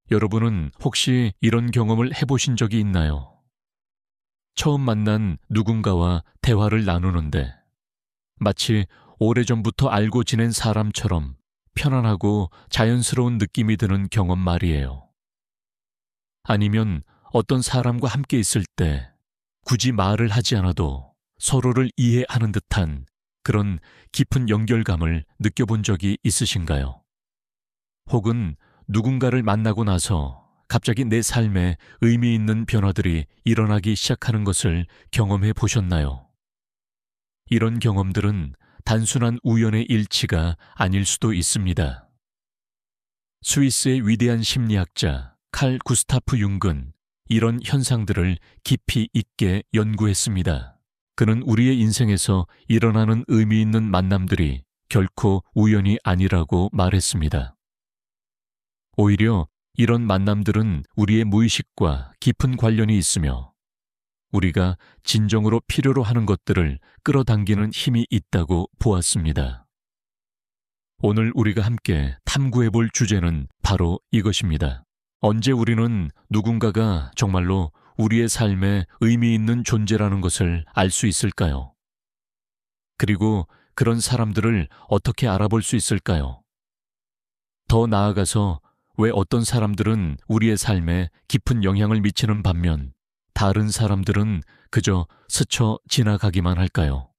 여러분은 혹시 이런 경험을 해보신 적이 있나요? 처음 만난 누군가와 대화를 나누는데 마치 오래전부터 알고 지낸 사람처럼 편안하고 자연스러운 느낌이 드는 경험 말이에요. 아니면 어떤 사람과 함께 있을 때 굳이 말을 하지 않아도 서로를 이해하는 듯한 그런 깊은 연결감을 느껴본 적이 있으신가요? 혹은 누군가를 만나고 나서 갑자기 내 삶에 의미 있는 변화들이 일어나기 시작하는 것을 경험해 보셨나요? 이런 경험들은 단순한 우연의 일치가 아닐 수도 있습니다. 스위스의 위대한 심리학자 칼 구스타프 융은 이런 현상들을 깊이 있게 연구했습니다. 그는 우리의 인생에서 일어나는 의미 있는 만남들이 결코 우연이 아니라고 말했습니다. 오히려 이런 만남들은 우리의 무의식과 깊은 관련이 있으며 우리가 진정으로 필요로 하는 것들을 끌어당기는 힘이 있다고 보았습니다. 오늘 우리가 함께 탐구해 볼 주제는 바로 이것입니다. 언제 우리는 누군가가 정말로 우리의 삶에 의미 있는 존재라는 것을 알 수 있을까요? 그리고 그런 사람들을 어떻게 알아볼 수 있을까요? 더 나아가서 왜 어떤 사람들은 우리의 삶에 깊은 영향을 미치는 반면 다른 사람들은 그저 스쳐 지나가기만 할까요?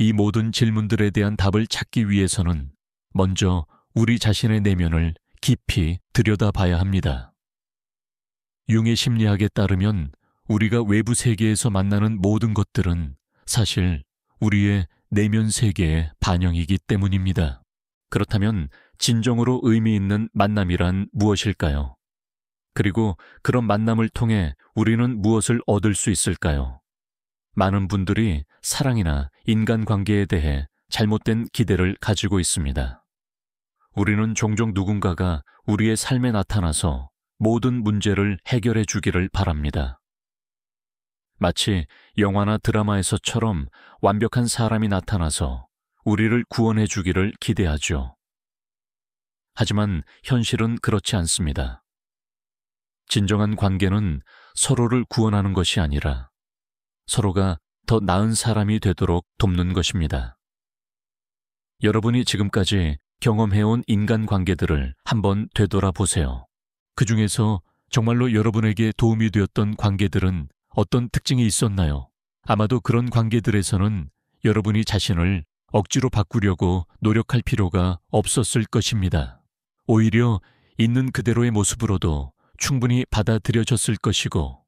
이 모든 질문들에 대한 답을 찾기 위해서는 먼저 우리 자신의 내면을 깊이 들여다봐야 합니다. 융의 심리학에 따르면 우리가 외부 세계에서 만나는 모든 것들은 사실 우리의 내면 세계의 반영이기 때문입니다. 그렇다면 진정으로 의미 있는 만남이란 무엇일까요? 그리고 그런 만남을 통해 우리는 무엇을 얻을 수 있을까요? 많은 분들이 사랑이나 인간관계에 대해 잘못된 기대를 가지고 있습니다. 우리는 종종 누군가가 우리의 삶에 나타나서 모든 문제를 해결해 주기를 바랍니다. 마치 영화나 드라마에서처럼 완벽한 사람이 나타나서 우리를 구원해 주기를 기대하죠. 하지만 현실은 그렇지 않습니다. 진정한 관계는 서로를 구원하는 것이 아니라 서로가 더 나은 사람이 되도록 돕는 것입니다. 여러분이 지금까지 경험해온 인간관계들을 한번 되돌아보세요. 그 중에서 정말로 여러분에게 도움이 되었던 관계들은 어떤 특징이 있었나요? 아마도 그런 관계들에서는 여러분이 자신을 억지로 바꾸려고 노력할 필요가 없었을 것입니다. 오히려 있는 그대로의 모습으로도 충분히 받아들여졌을 것이고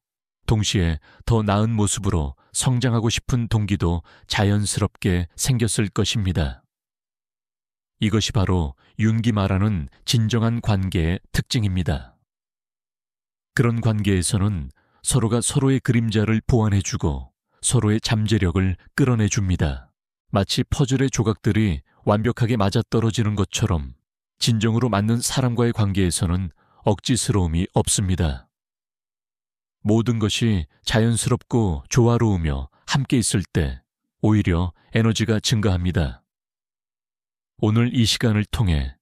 동시에 더 나은 모습으로 성장하고 싶은 동기도 자연스럽게 생겼을 것입니다. 이것이 바로 융이 말하는 진정한 관계의 특징입니다. 그런 관계에서는 서로가 서로의 그림자를 보완해주고 서로의 잠재력을 끌어내줍니다. 마치 퍼즐의 조각들이 완벽하게 맞아떨어지는 것처럼 진정으로 맞는 사람과의 관계에서는 억지스러움이 없습니다. 모든 것이 자연스럽고 조화로우며 함께 있을 때 오히려 에너지가 증가합니다. 오늘 이 시간을 통해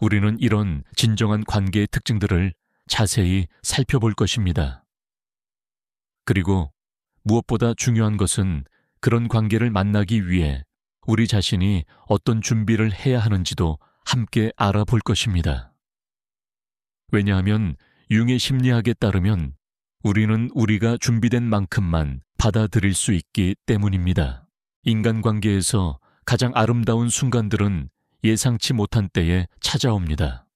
우리는 이런 진정한 관계의 특징들을 자세히 살펴볼 것입니다. 그리고 무엇보다 중요한 것은 그런 관계를 만나기 위해 우리 자신이 어떤 준비를 해야 하는지도 함께 알아볼 것입니다. 왜냐하면 융의 심리학에 따르면 우리는 우리가 준비된 만큼만 받아들일 수 있기 때문입니다. 인간관계에서 가장 아름다운 순간들은 예상치 못한 때에 찾아옵니다.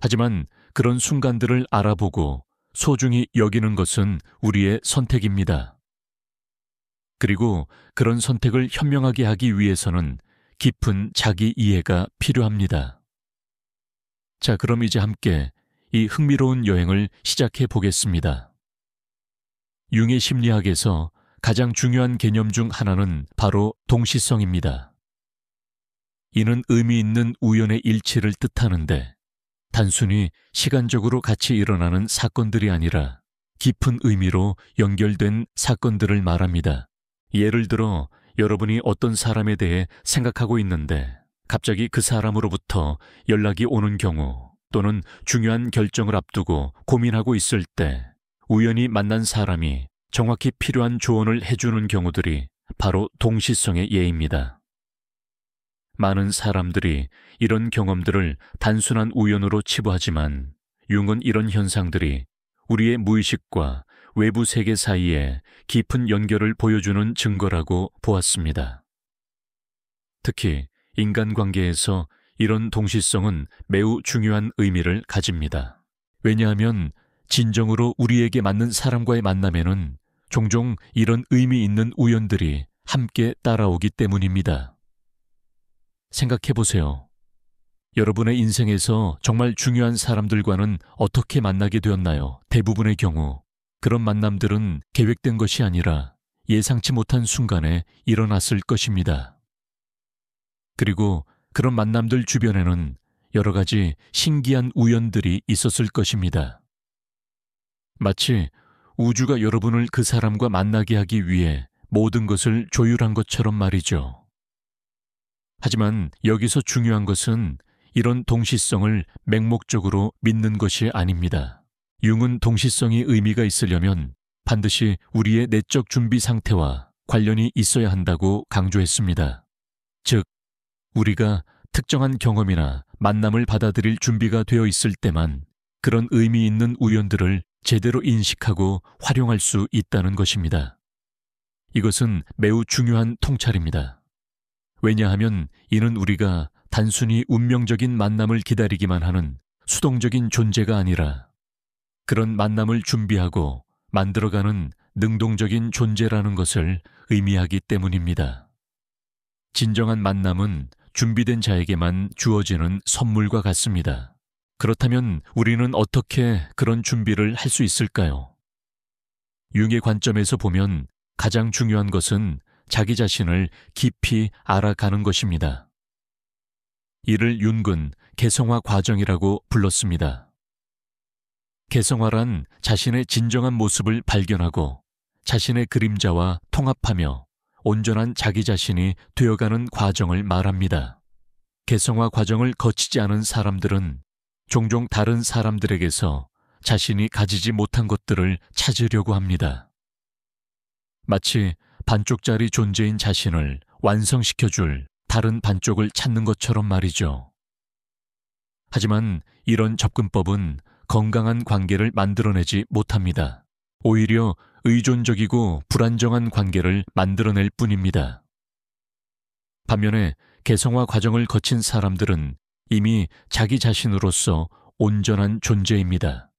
하지만 그런 순간들을 알아보고 소중히 여기는 것은 우리의 선택입니다. 그리고 그런 선택을 현명하게 하기 위해서는 깊은 자기 이해가 필요합니다. 자, 그럼 이제 함께 이 흥미로운 여행을 시작해 보겠습니다. 융의 심리학에서 가장 중요한 개념 중 하나는 바로 동시성입니다. 이는 의미 있는 우연의 일치를 뜻하는데 단순히 시간적으로 같이 일어나는 사건들이 아니라 깊은 의미로 연결된 사건들을 말합니다. 예를 들어 여러분이 어떤 사람에 대해 생각하고 있는데 갑자기 그 사람으로부터 연락이 오는 경우, 또는 중요한 결정을 앞두고 고민하고 있을 때 우연히 만난 사람이 정확히 필요한 조언을 해주는 경우들이 바로 동시성의 예입니다. 많은 사람들이 이런 경험들을 단순한 우연으로 치부하지만 융은 이런 현상들이 우리의 무의식과 외부 세계 사이에 깊은 연결을 보여주는 증거라고 보았습니다. 특히 인간관계에서 이런 동시성은 매우 중요한 의미를 가집니다. 왜냐하면 진정으로 우리에게 맞는 사람과의 만남에는 종종 이런 의미 있는 우연들이 함께 따라오기 때문입니다. 생각해보세요. 여러분의 인생에서 정말 중요한 사람들과는 어떻게 만나게 되었나요? 대부분의 경우 그런 만남들은 계획된 것이 아니라 예상치 못한 순간에 일어났을 것입니다. 그리고 그런 만남들 주변에는 여러 가지 신기한 우연들이 있었을 것입니다. 마치 우주가 여러분을 그 사람과 만나게 하기 위해 모든 것을 조율한 것처럼 말이죠. 하지만 여기서 중요한 것은 이런 동시성을 맹목적으로 믿는 것이 아닙니다. 융은 동시성이 의미가 있으려면 반드시 우리의 내적 준비 상태와 관련이 있어야 한다고 강조했습니다. 즉, 우리가 특정한 경험이나 만남을 받아들일 준비가 되어 있을 때만 그런 의미 있는 우연들을 제대로 인식하고 활용할 수 있다는 것입니다. 이것은 매우 중요한 통찰입니다. 왜냐하면 이는 우리가 단순히 운명적인 만남을 기다리기만 하는 수동적인 존재가 아니라 그런 만남을 준비하고 만들어가는 능동적인 존재라는 것을 의미하기 때문입니다. 진정한 만남은 준비된 자에게만 주어지는 선물과 같습니다. 그렇다면 우리는 어떻게 그런 준비를 할 수 있을까요? 융의 관점에서 보면 가장 중요한 것은 자기 자신을 깊이 알아가는 것입니다. 이를 융은 개성화 과정이라고 불렀습니다. 개성화란 자신의 진정한 모습을 발견하고 자신의 그림자와 통합하며 온전한 자기 자신이 되어가는 과정을 말합니다. 개성화 과정을 거치지 않은 사람들은 종종 다른 사람들에게서 자신이 가지지 못한 것들을 찾으려고 합니다. 마치 반쪽짜리 존재인 자신을 완성시켜줄 다른 반쪽을 찾는 것처럼 말이죠. 하지만 이런 접근법은 건강한 관계를 만들어내지 못합니다. 오히려 의존적이고 불안정한 관계를 만들어낼 뿐입니다. 반면에 개성화 과정을 거친 사람들은 이미 자기 자신으로서 온전한 존재입니다.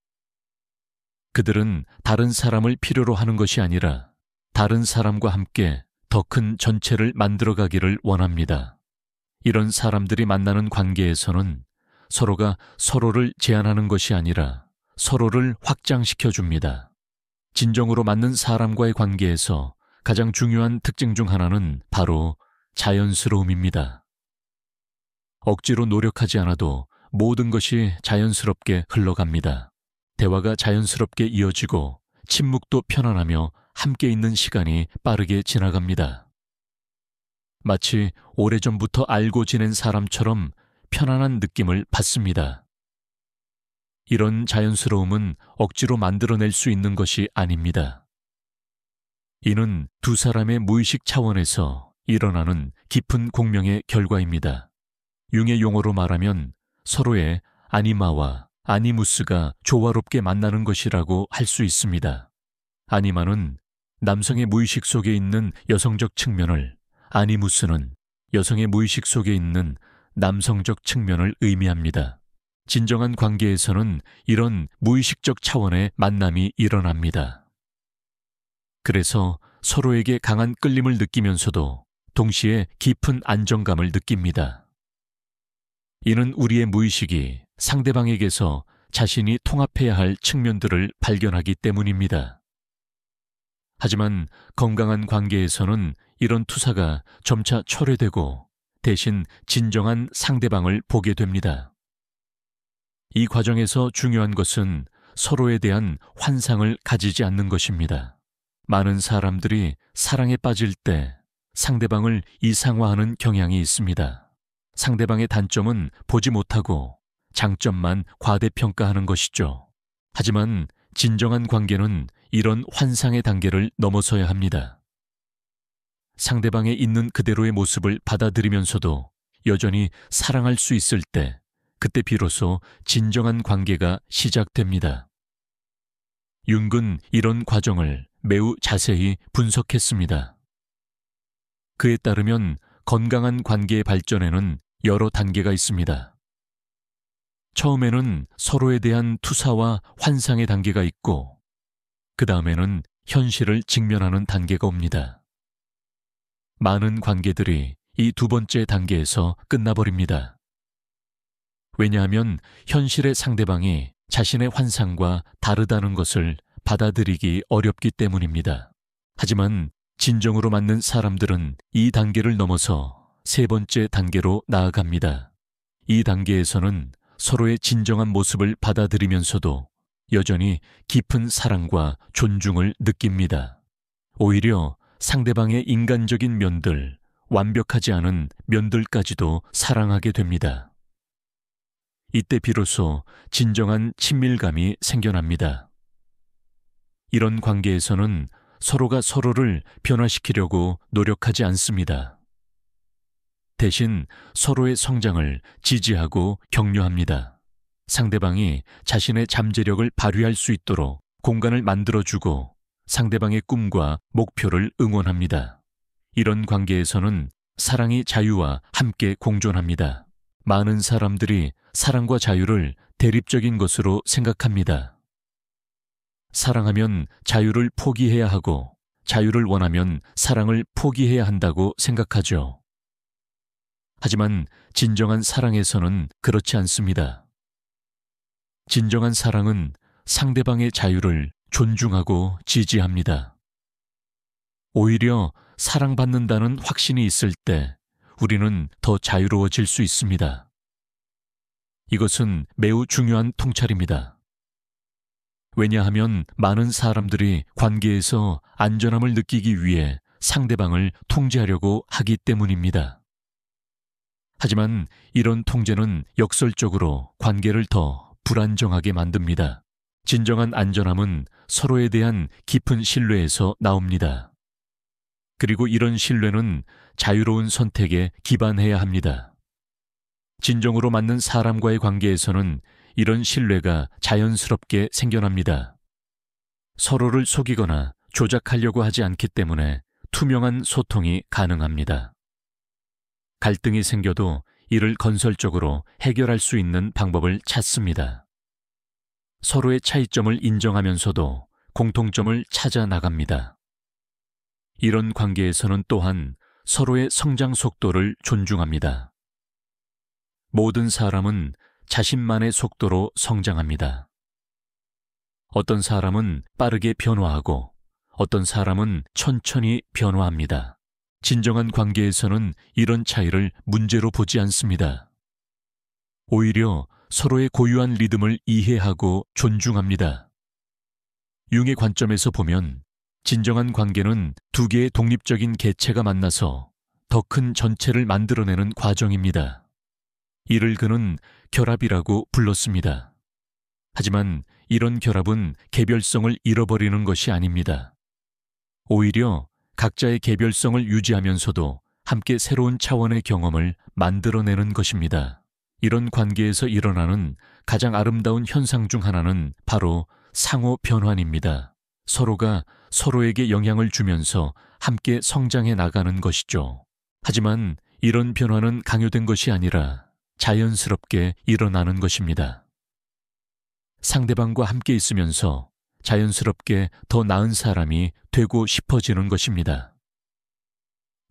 그들은 다른 사람을 필요로 하는 것이 아니라 다른 사람과 함께 더 큰 전체를 만들어가기를 원합니다. 이런 사람들이 만나는 관계에서는 서로가 서로를 제한하는 것이 아니라 서로를 확장시켜 줍니다. 진정으로 맞는 사람과의 관계에서 가장 중요한 특징 중 하나는 바로 자연스러움입니다. 억지로 노력하지 않아도 모든 것이 자연스럽게 흘러갑니다. 대화가 자연스럽게 이어지고 침묵도 편안하며 함께 있는 시간이 빠르게 지나갑니다. 마치 오래전부터 알고 지낸 사람처럼 편안한 느낌을 받습니다. 이런 자연스러움은 억지로 만들어낼 수 있는 것이 아닙니다. 이는 두 사람의 무의식 차원에서 일어나는 깊은 공명의 결과입니다. 융의 용어로 말하면 서로의 아니마와 아니무스가 조화롭게 만나는 것이라고 할 수 있습니다. 아니마는 남성의 무의식 속에 있는 여성적 측면을, 아니무스는 여성의 무의식 속에 있는 남성적 측면을 의미합니다. 진정한 관계에서는 이런 무의식적 차원의 만남이 일어납니다. 그래서 서로에게 강한 끌림을 느끼면서도 동시에 깊은 안정감을 느낍니다. 이는 우리의 무의식이 상대방에게서 자신이 통합해야 할 측면들을 발견하기 때문입니다. 하지만 건강한 관계에서는 이런 투사가 점차 철회되고 대신 진정한 상대방을 보게 됩니다. 이 과정에서 중요한 것은 서로에 대한 환상을 가지지 않는 것입니다. 많은 사람들이 사랑에 빠질 때 상대방을 이상화하는 경향이 있습니다. 상대방의 단점은 보지 못하고 장점만 과대평가하는 것이죠. 하지만 진정한 관계는 이런 환상의 단계를 넘어서야 합니다. 상대방의 있는 그대로의 모습을 받아들이면서도 여전히 사랑할 수 있을 때, 그때 비로소 진정한 관계가 시작됩니다. 융은 이런 과정을 매우 자세히 분석했습니다. 그에 따르면 건강한 관계의 발전에는 여러 단계가 있습니다. 처음에는 서로에 대한 투사와 환상의 단계가 있고, 그 다음에는 현실을 직면하는 단계가 옵니다. 많은 관계들이 이 두 번째 단계에서 끝나버립니다. 왜냐하면 현실의 상대방이 자신의 환상과 다르다는 것을 받아들이기 어렵기 때문입니다. 하지만 진정으로 맞는 사람들은 이 단계를 넘어서 세 번째 단계로 나아갑니다. 이 단계에서는 서로의 진정한 모습을 받아들이면서도 여전히 깊은 사랑과 존중을 느낍니다. 오히려 상대방의 인간적인 면들, 완벽하지 않은 면들까지도 사랑하게 됩니다. 이때 비로소 진정한 친밀감이 생겨납니다. 이런 관계에서는 서로가 서로를 변화시키려고 노력하지 않습니다. 대신 서로의 성장을 지지하고 격려합니다. 상대방이 자신의 잠재력을 발휘할 수 있도록 공간을 만들어주고 상대방의 꿈과 목표를 응원합니다. 이런 관계에서는 사랑이 자유와 함께 공존합니다. 많은 사람들이 사랑과 자유를 대립적인 것으로 생각합니다. 사랑하면 자유를 포기해야 하고 자유를 원하면 사랑을 포기해야 한다고 생각하죠. 하지만 진정한 사랑에서는 그렇지 않습니다. 진정한 사랑은 상대방의 자유를 존중하고 지지합니다. 오히려 사랑받는다는 확신이 있을 때 우리는 더 자유로워질 수 있습니다. 이것은 매우 중요한 통찰입니다. 왜냐하면 많은 사람들이 관계에서 안전함을 느끼기 위해 상대방을 통제하려고 하기 때문입니다. 하지만 이런 통제는 역설적으로 관계를 더 불안정하게 만듭니다. 진정한 안전함은 서로에 대한 깊은 신뢰에서 나옵니다. 그리고 이런 신뢰는 자유로운 선택에 기반해야 합니다. 진정으로 맞는 사람과의 관계에서는 이런 신뢰가 자연스럽게 생겨납니다. 서로를 속이거나 조작하려고 하지 않기 때문에 투명한 소통이 가능합니다. 갈등이 생겨도 이를 건설적으로 해결할 수 있는 방법을 찾습니다. 서로의 차이점을 인정하면서도 공통점을 찾아 나갑니다. 이런 관계에서는 또한 서로의 성장 속도를 존중합니다. 모든 사람은 자신만의 속도로 성장합니다. 어떤 사람은 빠르게 변화하고 어떤 사람은 천천히 변화합니다. 진정한 관계에서는 이런 차이를 문제로 보지 않습니다. 오히려 서로의 고유한 리듬을 이해하고 존중합니다. 융의 관점에서 보면 진정한 관계는 두 개의 독립적인 개체가 만나서 더 큰 전체를 만들어내는 과정입니다. 이를 그는 결합이라고 불렀습니다. 하지만 이런 결합은 개별성을 잃어버리는 것이 아닙니다. 오히려 각자의 개별성을 유지하면서도 함께 새로운 차원의 경험을 만들어내는 것입니다. 이런 관계에서 일어나는 가장 아름다운 현상 중 하나는 바로 상호 변환입니다. 서로가 서로에게 영향을 주면서 함께 성장해 나가는 것이죠. 하지만 이런 변화는 강요된 것이 아니라 자연스럽게 일어나는 것입니다. 상대방과 함께 있으면서 자연스럽게 더 나은 사람이 되고 싶어지는 것입니다.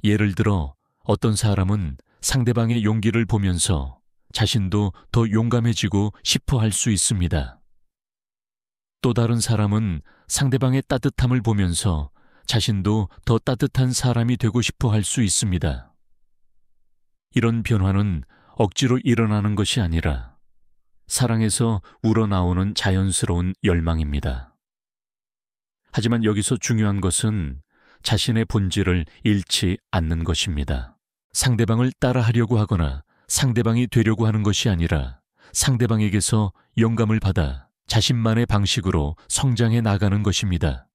예를 들어 어떤 사람은 상대방의 용기를 보면서 자신도 더 용감해지고 싶어 할 수 있습니다. 또 다른 사람은 상대방의 따뜻함을 보면서 자신도 더 따뜻한 사람이 되고 싶어 할 수 있습니다. 이런 변화는 억지로 일어나는 것이 아니라 사랑에서 우러나오는 자연스러운 열망입니다. 하지만 여기서 중요한 것은 자신의 본질을 잃지 않는 것입니다. 상대방을 따라하려고 하거나 상대방이 되려고 하는 것이 아니라 상대방에게서 영감을 받아 자신만의 방식으로 성장해 나가는 것입니다.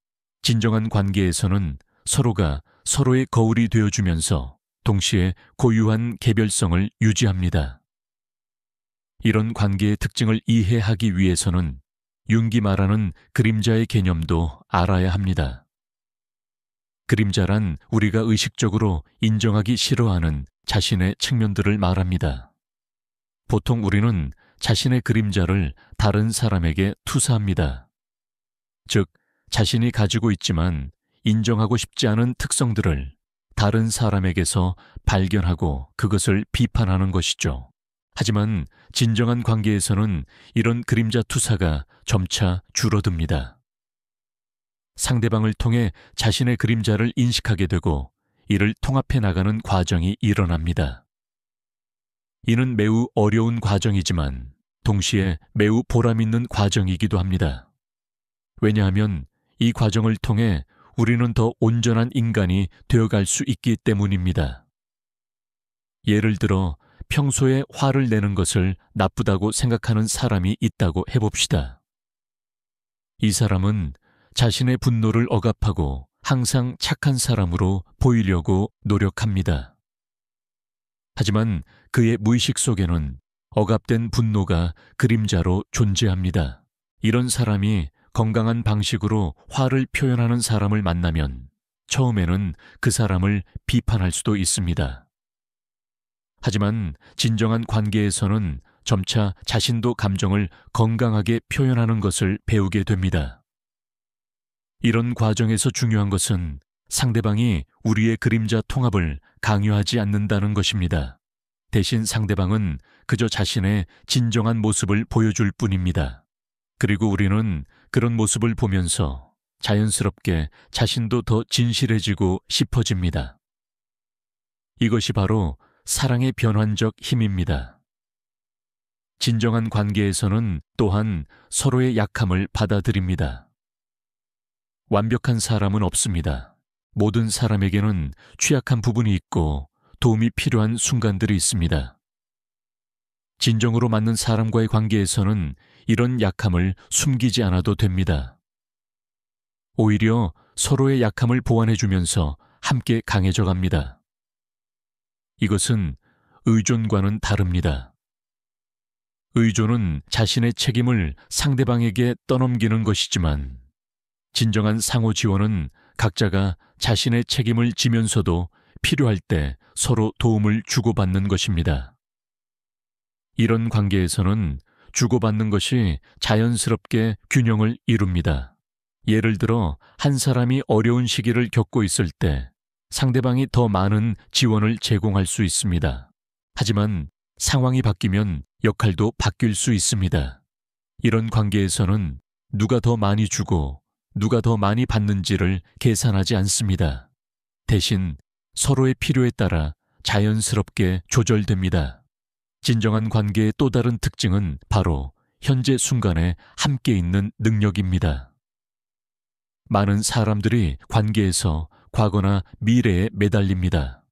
진정한 관계에서는 서로가 서로의 거울이 되어주면서 동시에 고유한 개별성을 유지합니다. 이런 관계의 특징을 이해하기 위해서는 융기 말하는 그림자의 개념도 알아야 합니다. 그림자란 우리가 의식적으로 인정하기 싫어하는 자신의 측면들을 말합니다. 보통 우리는 자신의 그림자를 다른 사람에게 투사합니다. 즉, 자신이 가지고 있지만 인정하고 싶지 않은 특성들을 다른 사람에게서 발견하고 그것을 비판하는 것이죠. 하지만 진정한 관계에서는 이런 그림자 투사가 점차 줄어듭니다. 상대방을 통해 자신의 그림자를 인식하게 되고 이를 통합해 나가는 과정이 일어납니다. 이는 매우 어려운 과정이지만 동시에 매우 보람있는 과정이기도 합니다. 왜냐하면 이 과정을 통해 우리는 더 온전한 인간이 되어갈 수 있기 때문입니다. 예를 들어 평소에 화를 내는 것을 나쁘다고 생각하는 사람이 있다고 해봅시다. 이 사람은 자신의 분노를 억압하고 항상 착한 사람으로 보이려고 노력합니다. 하지만 그의 무의식 속에는 억압된 분노가 그림자로 존재합니다. 이런 사람이 건강한 방식으로 화를 표현하는 사람을 만나면 처음에는 그 사람을 비판할 수도 있습니다. 하지만 진정한 관계에서는 점차 자신도 감정을 건강하게 표현하는 것을 배우게 됩니다. 이런 과정에서 중요한 것은 상대방이 우리의 그림자 통합을 강요하지 않는다는 것입니다. 대신 상대방은 그저 자신의 진정한 모습을 보여줄 뿐입니다. 그리고 우리는 그런 모습을 보면서 자연스럽게 자신도 더 진실해지고 싶어집니다. 이것이 바로 사랑의 변환적 힘입니다. 진정한 관계에서는 또한 서로의 약함을 받아들입니다. 완벽한 사람은 없습니다. 모든 사람에게는 취약한 부분이 있고 도움이 필요한 순간들이 있습니다. 진정으로 맞는 사람과의 관계에서는 이런 약함을 숨기지 않아도 됩니다. 오히려 서로의 약함을 보완해주면서 함께 강해져 갑니다. 이것은 의존과는 다릅니다. 의존은 자신의 책임을 상대방에게 떠넘기는 것이지만 진정한 상호 지원은 각자가 자신의 책임을 지면서도 필요할 때 서로 도움을 주고받는 것입니다. 이런 관계에서는 주고받는 것이 자연스럽게 균형을 이룹니다. 예를 들어 한 사람이 어려운 시기를 겪고 있을 때 상대방이 더 많은 지원을 제공할 수 있습니다. 하지만 상황이 바뀌면 역할도 바뀔 수 있습니다. 이런 관계에서는 누가 더 많이 주고 누가 더 많이 받는지를 계산하지 않습니다. 대신 서로의 필요에 따라 자연스럽게 조절됩니다. 진정한 관계의 또 다른 특징은 바로 현재 순간에 함께 있는 능력입니다. 많은 사람들이 관계에서 과거나 미래에 매달립니다.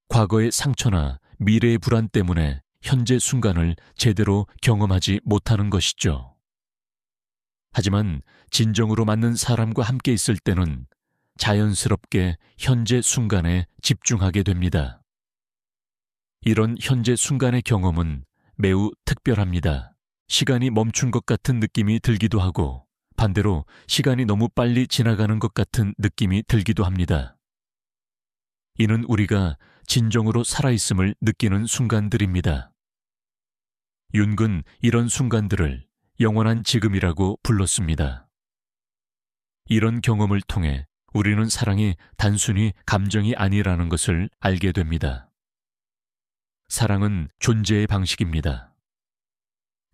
과거의 상처나 미래의 불안 때문에 현재 순간을 제대로 경험하지 못하는 것이죠. 하지만 진정으로 맞는 사람과 함께 있을 때는 자연스럽게 현재 순간에 집중하게 됩니다. 이런 현재 순간의 경험은 매우 특별합니다. 시간이 멈춘 것 같은 느낌이 들기도 하고 반대로 시간이 너무 빨리 지나가는 것 같은 느낌이 들기도 합니다. 이는 우리가 진정으로 살아있음을 느끼는 순간들입니다. 윤근 이런 순간들을 영원한 지금이라고 불렀습니다. 이런 경험을 통해 우리는 사랑이 단순히 감정이 아니라는 것을 알게 됩니다. 사랑은 존재의 방식입니다.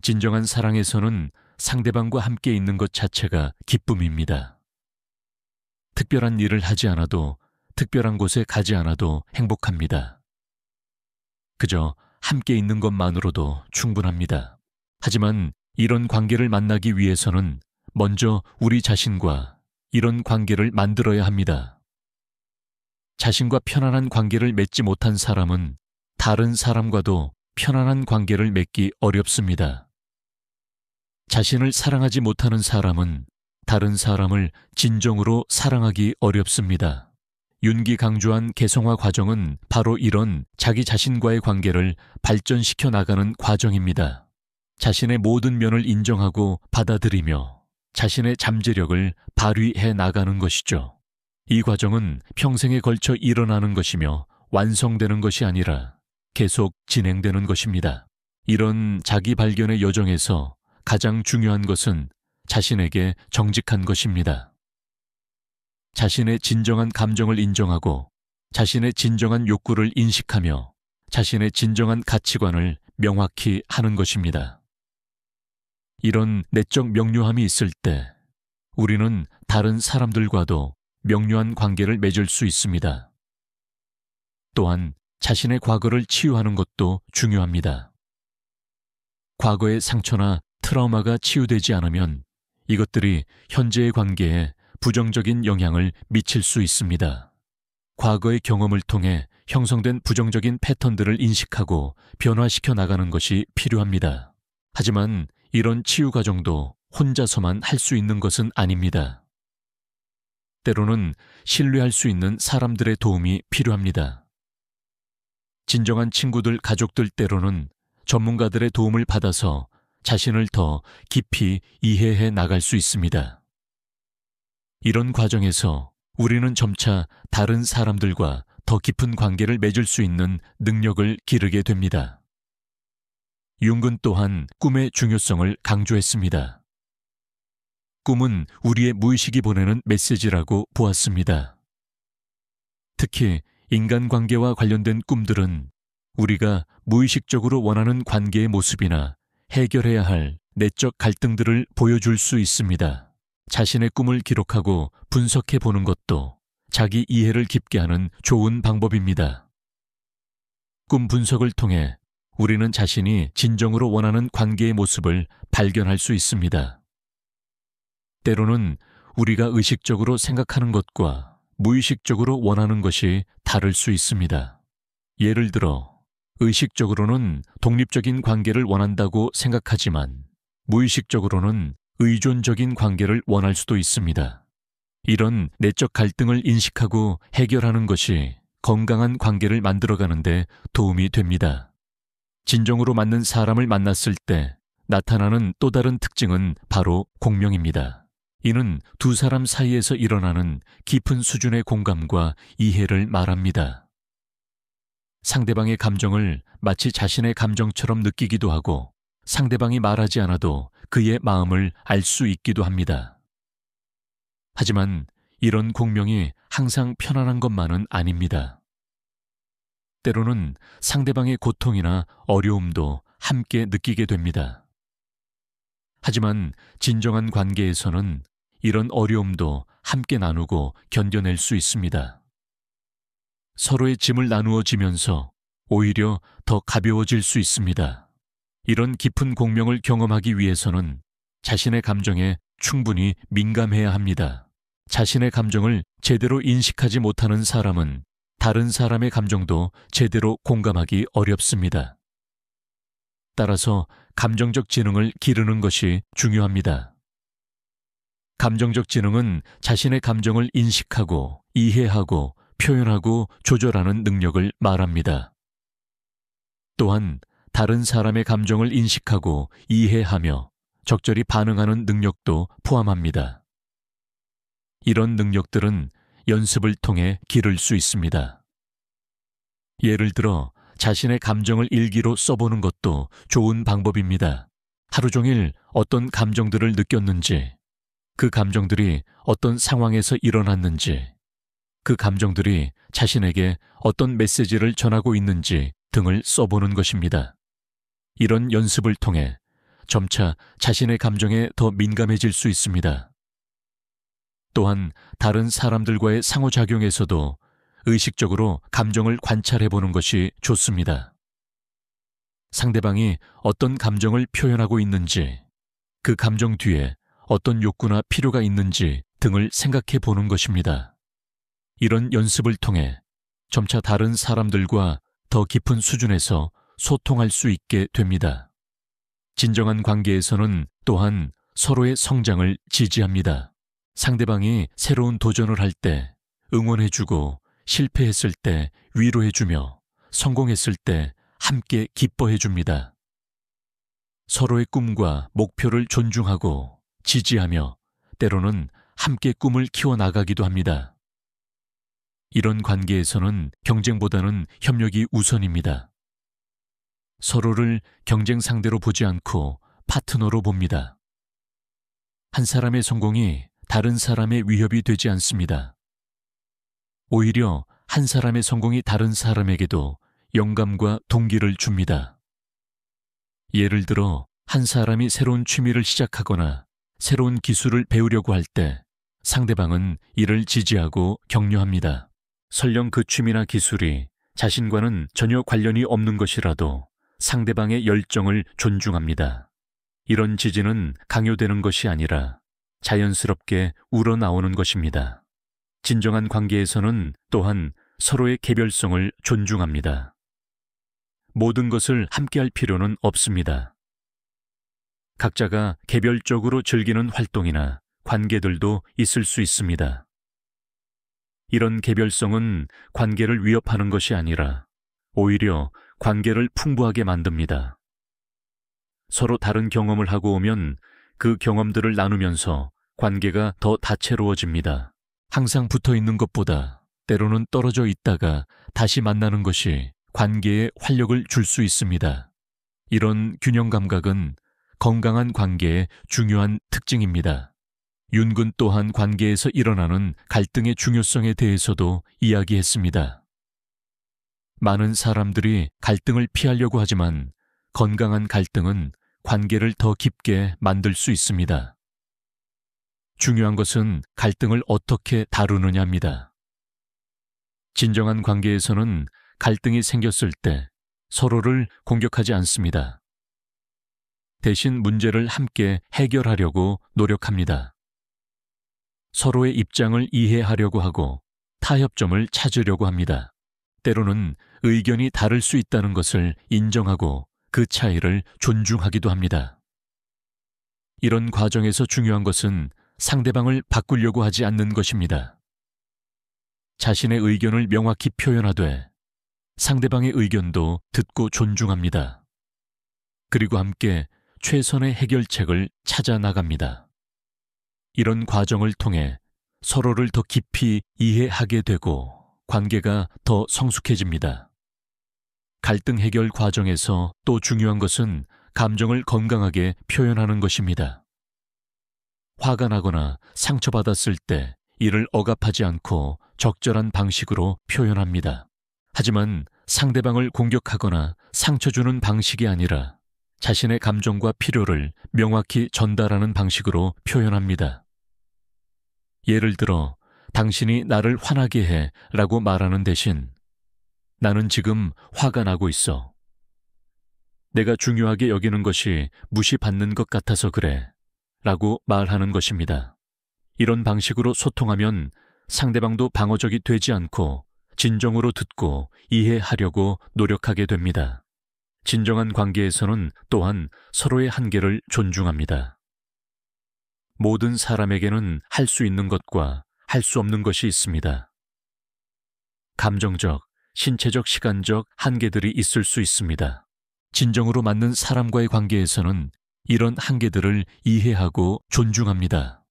진정한 사랑에서는 상대방과 함께 있는 것 자체가 기쁨입니다. 특별한 일을 하지 않아도 특별한 곳에 가지 않아도 행복합니다. 그저 함께 있는 것만으로도 충분합니다. 하지만 이런 관계를 만나기 위해서는 먼저 우리 자신과 이런 관계를 만들어야 합니다. 자신과 편안한 관계를 맺지 못한 사람은 다른 사람과도 편안한 관계를 맺기 어렵습니다. 자신을 사랑하지 못하는 사람은 다른 사람을 진정으로 사랑하기 어렵습니다. 윤기 강조한 개성화 과정은 바로 이런 자기 자신과의 관계를 발전시켜 나가는 과정입니다. 자신의 모든 면을 인정하고 받아들이며 자신의 잠재력을 발휘해 나가는 것이죠. 이 과정은 평생에 걸쳐 일어나는 것이며 완성되는 것이 아니라 계속 진행되는 것입니다. 이런 자기 발견의 여정에서 가장 중요한 것은 자신에게 정직한 것입니다. 자신의 진정한 감정을 인정하고 자신의 진정한 욕구를 인식하며 자신의 진정한 가치관을 명확히 하는 것입니다. 이런 내적 명료함이 있을 때 우리는 다른 사람들과도 명료한 관계를 맺을 수 있습니다. 또한 자신의 과거를 치유하는 것도 중요합니다. 과거의 상처나 트라우마가 치유되지 않으면 이것들이 현재의 관계에 부정적인 영향을 미칠 수 있습니다. 과거의 경험을 통해 형성된 부정적인 패턴들을 인식하고 변화시켜 나가는 것이 필요합니다. 하지만 이런 치유 과정도 혼자서만 할 수 있는 것은 아닙니다. 때로는 신뢰할 수 있는 사람들의 도움이 필요합니다. 진정한 친구들, 가족들 때로는 전문가들의 도움을 받아서 자신을 더 깊이 이해해 나갈 수 있습니다. 이런 과정에서 우리는 점차 다른 사람들과 더 깊은 관계를 맺을 수 있는 능력을 기르게 됩니다. 융은 또한 꿈의 중요성을 강조했습니다. 꿈은 우리의 무의식이 보내는 메시지라고 보았습니다. 특히 인간관계와 관련된 꿈들은 우리가 무의식적으로 원하는 관계의 모습이나 해결해야 할 내적 갈등들을 보여줄 수 있습니다. 자신의 꿈을 기록하고 분석해 보는 것도 자기 이해를 깊게 하는 좋은 방법입니다. 꿈 분석을 통해 우리는 자신이 진정으로 원하는 관계의 모습을 발견할 수 있습니다. 때로는 우리가 의식적으로 생각하는 것과 무의식적으로 원하는 것이 다를 수 있습니다. 예를 들어 의식적으로는 독립적인 관계를 원한다고 생각하지만 무의식적으로는 의존적인 관계를 원할 수도 있습니다. 이런 내적 갈등을 인식하고 해결하는 것이 건강한 관계를 만들어가는 데 도움이 됩니다. 진정으로 맞는 사람을 만났을 때 나타나는 또 다른 특징은 바로 공명입니다. 이는 두 사람 사이에서 일어나는 깊은 수준의 공감과 이해를 말합니다. 상대방의 감정을 마치 자신의 감정처럼 느끼기도 하고 상대방이 말하지 않아도 그의 마음을 알 수 있기도 합니다. 하지만 이런 공명이 항상 편안한 것만은 아닙니다. 때로는 상대방의 고통이나 어려움도 함께 느끼게 됩니다. 하지만 진정한 관계에서는 이런 어려움도 함께 나누고 견뎌낼 수 있습니다. 서로의 짐을 나누어지면서 오히려 더 가벼워질 수 있습니다. 이런 깊은 공명을 경험하기 위해서는 자신의 감정에 충분히 민감해야 합니다. 자신의 감정을 제대로 인식하지 못하는 사람은 다른 사람의 감정도 제대로 공감하기 어렵습니다. 따라서 감정적 지능을 기르는 것이 중요합니다. 감정적 지능은 자신의 감정을 인식하고 이해하고 표현하고 조절하는 능력을 말합니다. 또한 다른 사람의 감정을 인식하고 이해하며 적절히 반응하는 능력도 포함합니다. 이런 능력들은 연습을 통해 기를 수 있습니다. 예를 들어 자신의 감정을 일기로 써보는 것도 좋은 방법입니다. 하루 종일 어떤 감정들을 느꼈는지, 그 감정들이 어떤 상황에서 일어났는지, 그 감정들이 자신에게 어떤 메시지를 전하고 있는지 등을 써보는 것입니다. 이런 연습을 통해 점차 자신의 감정에 더 민감해질 수 있습니다. 또한 다른 사람들과의 상호작용에서도 의식적으로 감정을 관찰해보는 것이 좋습니다. 상대방이 어떤 감정을 표현하고 있는지, 그 감정 뒤에 어떤 욕구나 필요가 있는지 등을 생각해 보는 것입니다. 이런 연습을 통해 점차 다른 사람들과 더 깊은 수준에서 소통할 수 있게 됩니다. 진정한 관계에서는 또한 서로의 성장을 지지합니다. 상대방이 새로운 도전을 할 때 응원해주고 실패했을 때 위로해주며 성공했을 때 함께 기뻐해줍니다. 서로의 꿈과 목표를 존중하고 지지하며 때로는 함께 꿈을 키워나가기도 합니다. 이런 관계에서는 경쟁보다는 협력이 우선입니다. 서로를 경쟁 상대로 보지 않고 파트너로 봅니다. 한 사람의 성공이 다른 사람의 위협이 되지 않습니다. 오히려 한 사람의 성공이 다른 사람에게도 영감과 동기를 줍니다. 예를 들어 한 사람이 새로운 취미를 시작하거나 새로운 기술을 배우려고 할 때 상대방은 이를 지지하고 격려합니다. 설령 그 취미나 기술이 자신과는 전혀 관련이 없는 것이라도 상대방의 열정을 존중합니다. 이런 지지는 강요되는 것이 아니라 자연스럽게 우러나오는 것입니다. 진정한 관계에서는 또한 서로의 개별성을 존중합니다. 모든 것을 함께할 필요는 없습니다. 각자가 개별적으로 즐기는 활동이나 관계들도 있을 수 있습니다. 이런 개별성은 관계를 위협하는 것이 아니라 오히려 관계를 풍부하게 만듭니다. 서로 다른 경험을 하고 오면 그 경험들을 나누면서 관계가 더 다채로워집니다. 항상 붙어 있는 것보다 때로는 떨어져 있다가 다시 만나는 것이 관계에 활력을 줄 수 있습니다. 이런 균형 감각은 건강한 관계의 중요한 특징입니다. 윤근 또한 관계에서 일어나는 갈등의 중요성에 대해서도 이야기했습니다. 많은 사람들이 갈등을 피하려고 하지만 건강한 갈등은 관계를 더 깊게 만들 수 있습니다. 중요한 것은 갈등을 어떻게 다루느냐입니다. 진정한 관계에서는 갈등이 생겼을 때 서로를 공격하지 않습니다. 대신 문제를 함께 해결하려고 노력합니다. 서로의 입장을 이해하려고 하고 타협점을 찾으려고 합니다. 때로는 의견이 다를 수 있다는 것을 인정하고 그 차이를 존중하기도 합니다. 이런 과정에서 중요한 것은 상대방을 바꾸려고 하지 않는 것입니다. 자신의 의견을 명확히 표현하되 상대방의 의견도 듣고 존중합니다. 그리고 함께 최선의 해결책을 찾아 나갑니다. 이런 과정을 통해 서로를 더 깊이 이해하게 되고 관계가 더 성숙해집니다. 갈등 해결 과정에서 또 중요한 것은 감정을 건강하게 표현하는 것입니다. 화가 나거나 상처받았을 때 이를 억압하지 않고 적절한 방식으로 표현합니다. 하지만 상대방을 공격하거나 상처 주는 방식이 아니라 자신의 감정과 필요를 명확히 전달하는 방식으로 표현합니다. 예를 들어 당신이 나를 화나게 해 라고 말하는 대신 나는 지금 화가 나고 있어. 내가 중요하게 여기는 것이 무시받는 것 같아서 그래 라고 말하는 것입니다. 이런 방식으로 소통하면 상대방도 방어적이 되지 않고 진정으로 듣고 이해하려고 노력하게 됩니다. 진정한 관계에서는 또한 서로의 한계를 존중합니다. 모든 사람에게는 할 수 있는 것과 할 수 없는 것이 있습니다. 감정적, 신체적, 시간적 한계들이 있을 수 있습니다. 진정으로 맞는 사람과의 관계에서는 이런 한계들을 이해하고 존중합니다.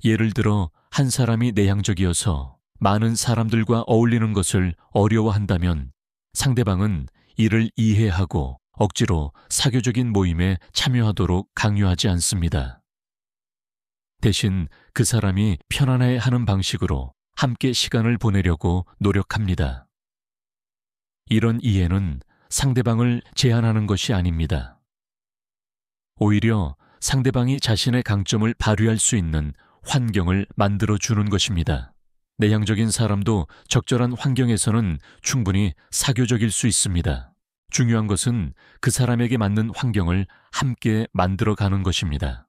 예를 들어 한 사람이 내향적이어서 많은 사람들과 어울리는 것을 어려워한다면 상대방은 이를 이해하고 억지로 사교적인 모임에 참여하도록 강요하지 않습니다. 대신 그 사람이 편안해하는 방식으로 함께 시간을 보내려고 노력합니다. 이런 이해는 상대방을 제한하는 것이 아닙니다. 오히려 상대방이 자신의 강점을 발휘할 수 있는 환경을 만들어주는 것입니다. 내향적인 사람도 적절한 환경에서는 충분히 사교적일 수 있습니다. 중요한 것은 그 사람에게 맞는 환경을 함께 만들어가는 것입니다.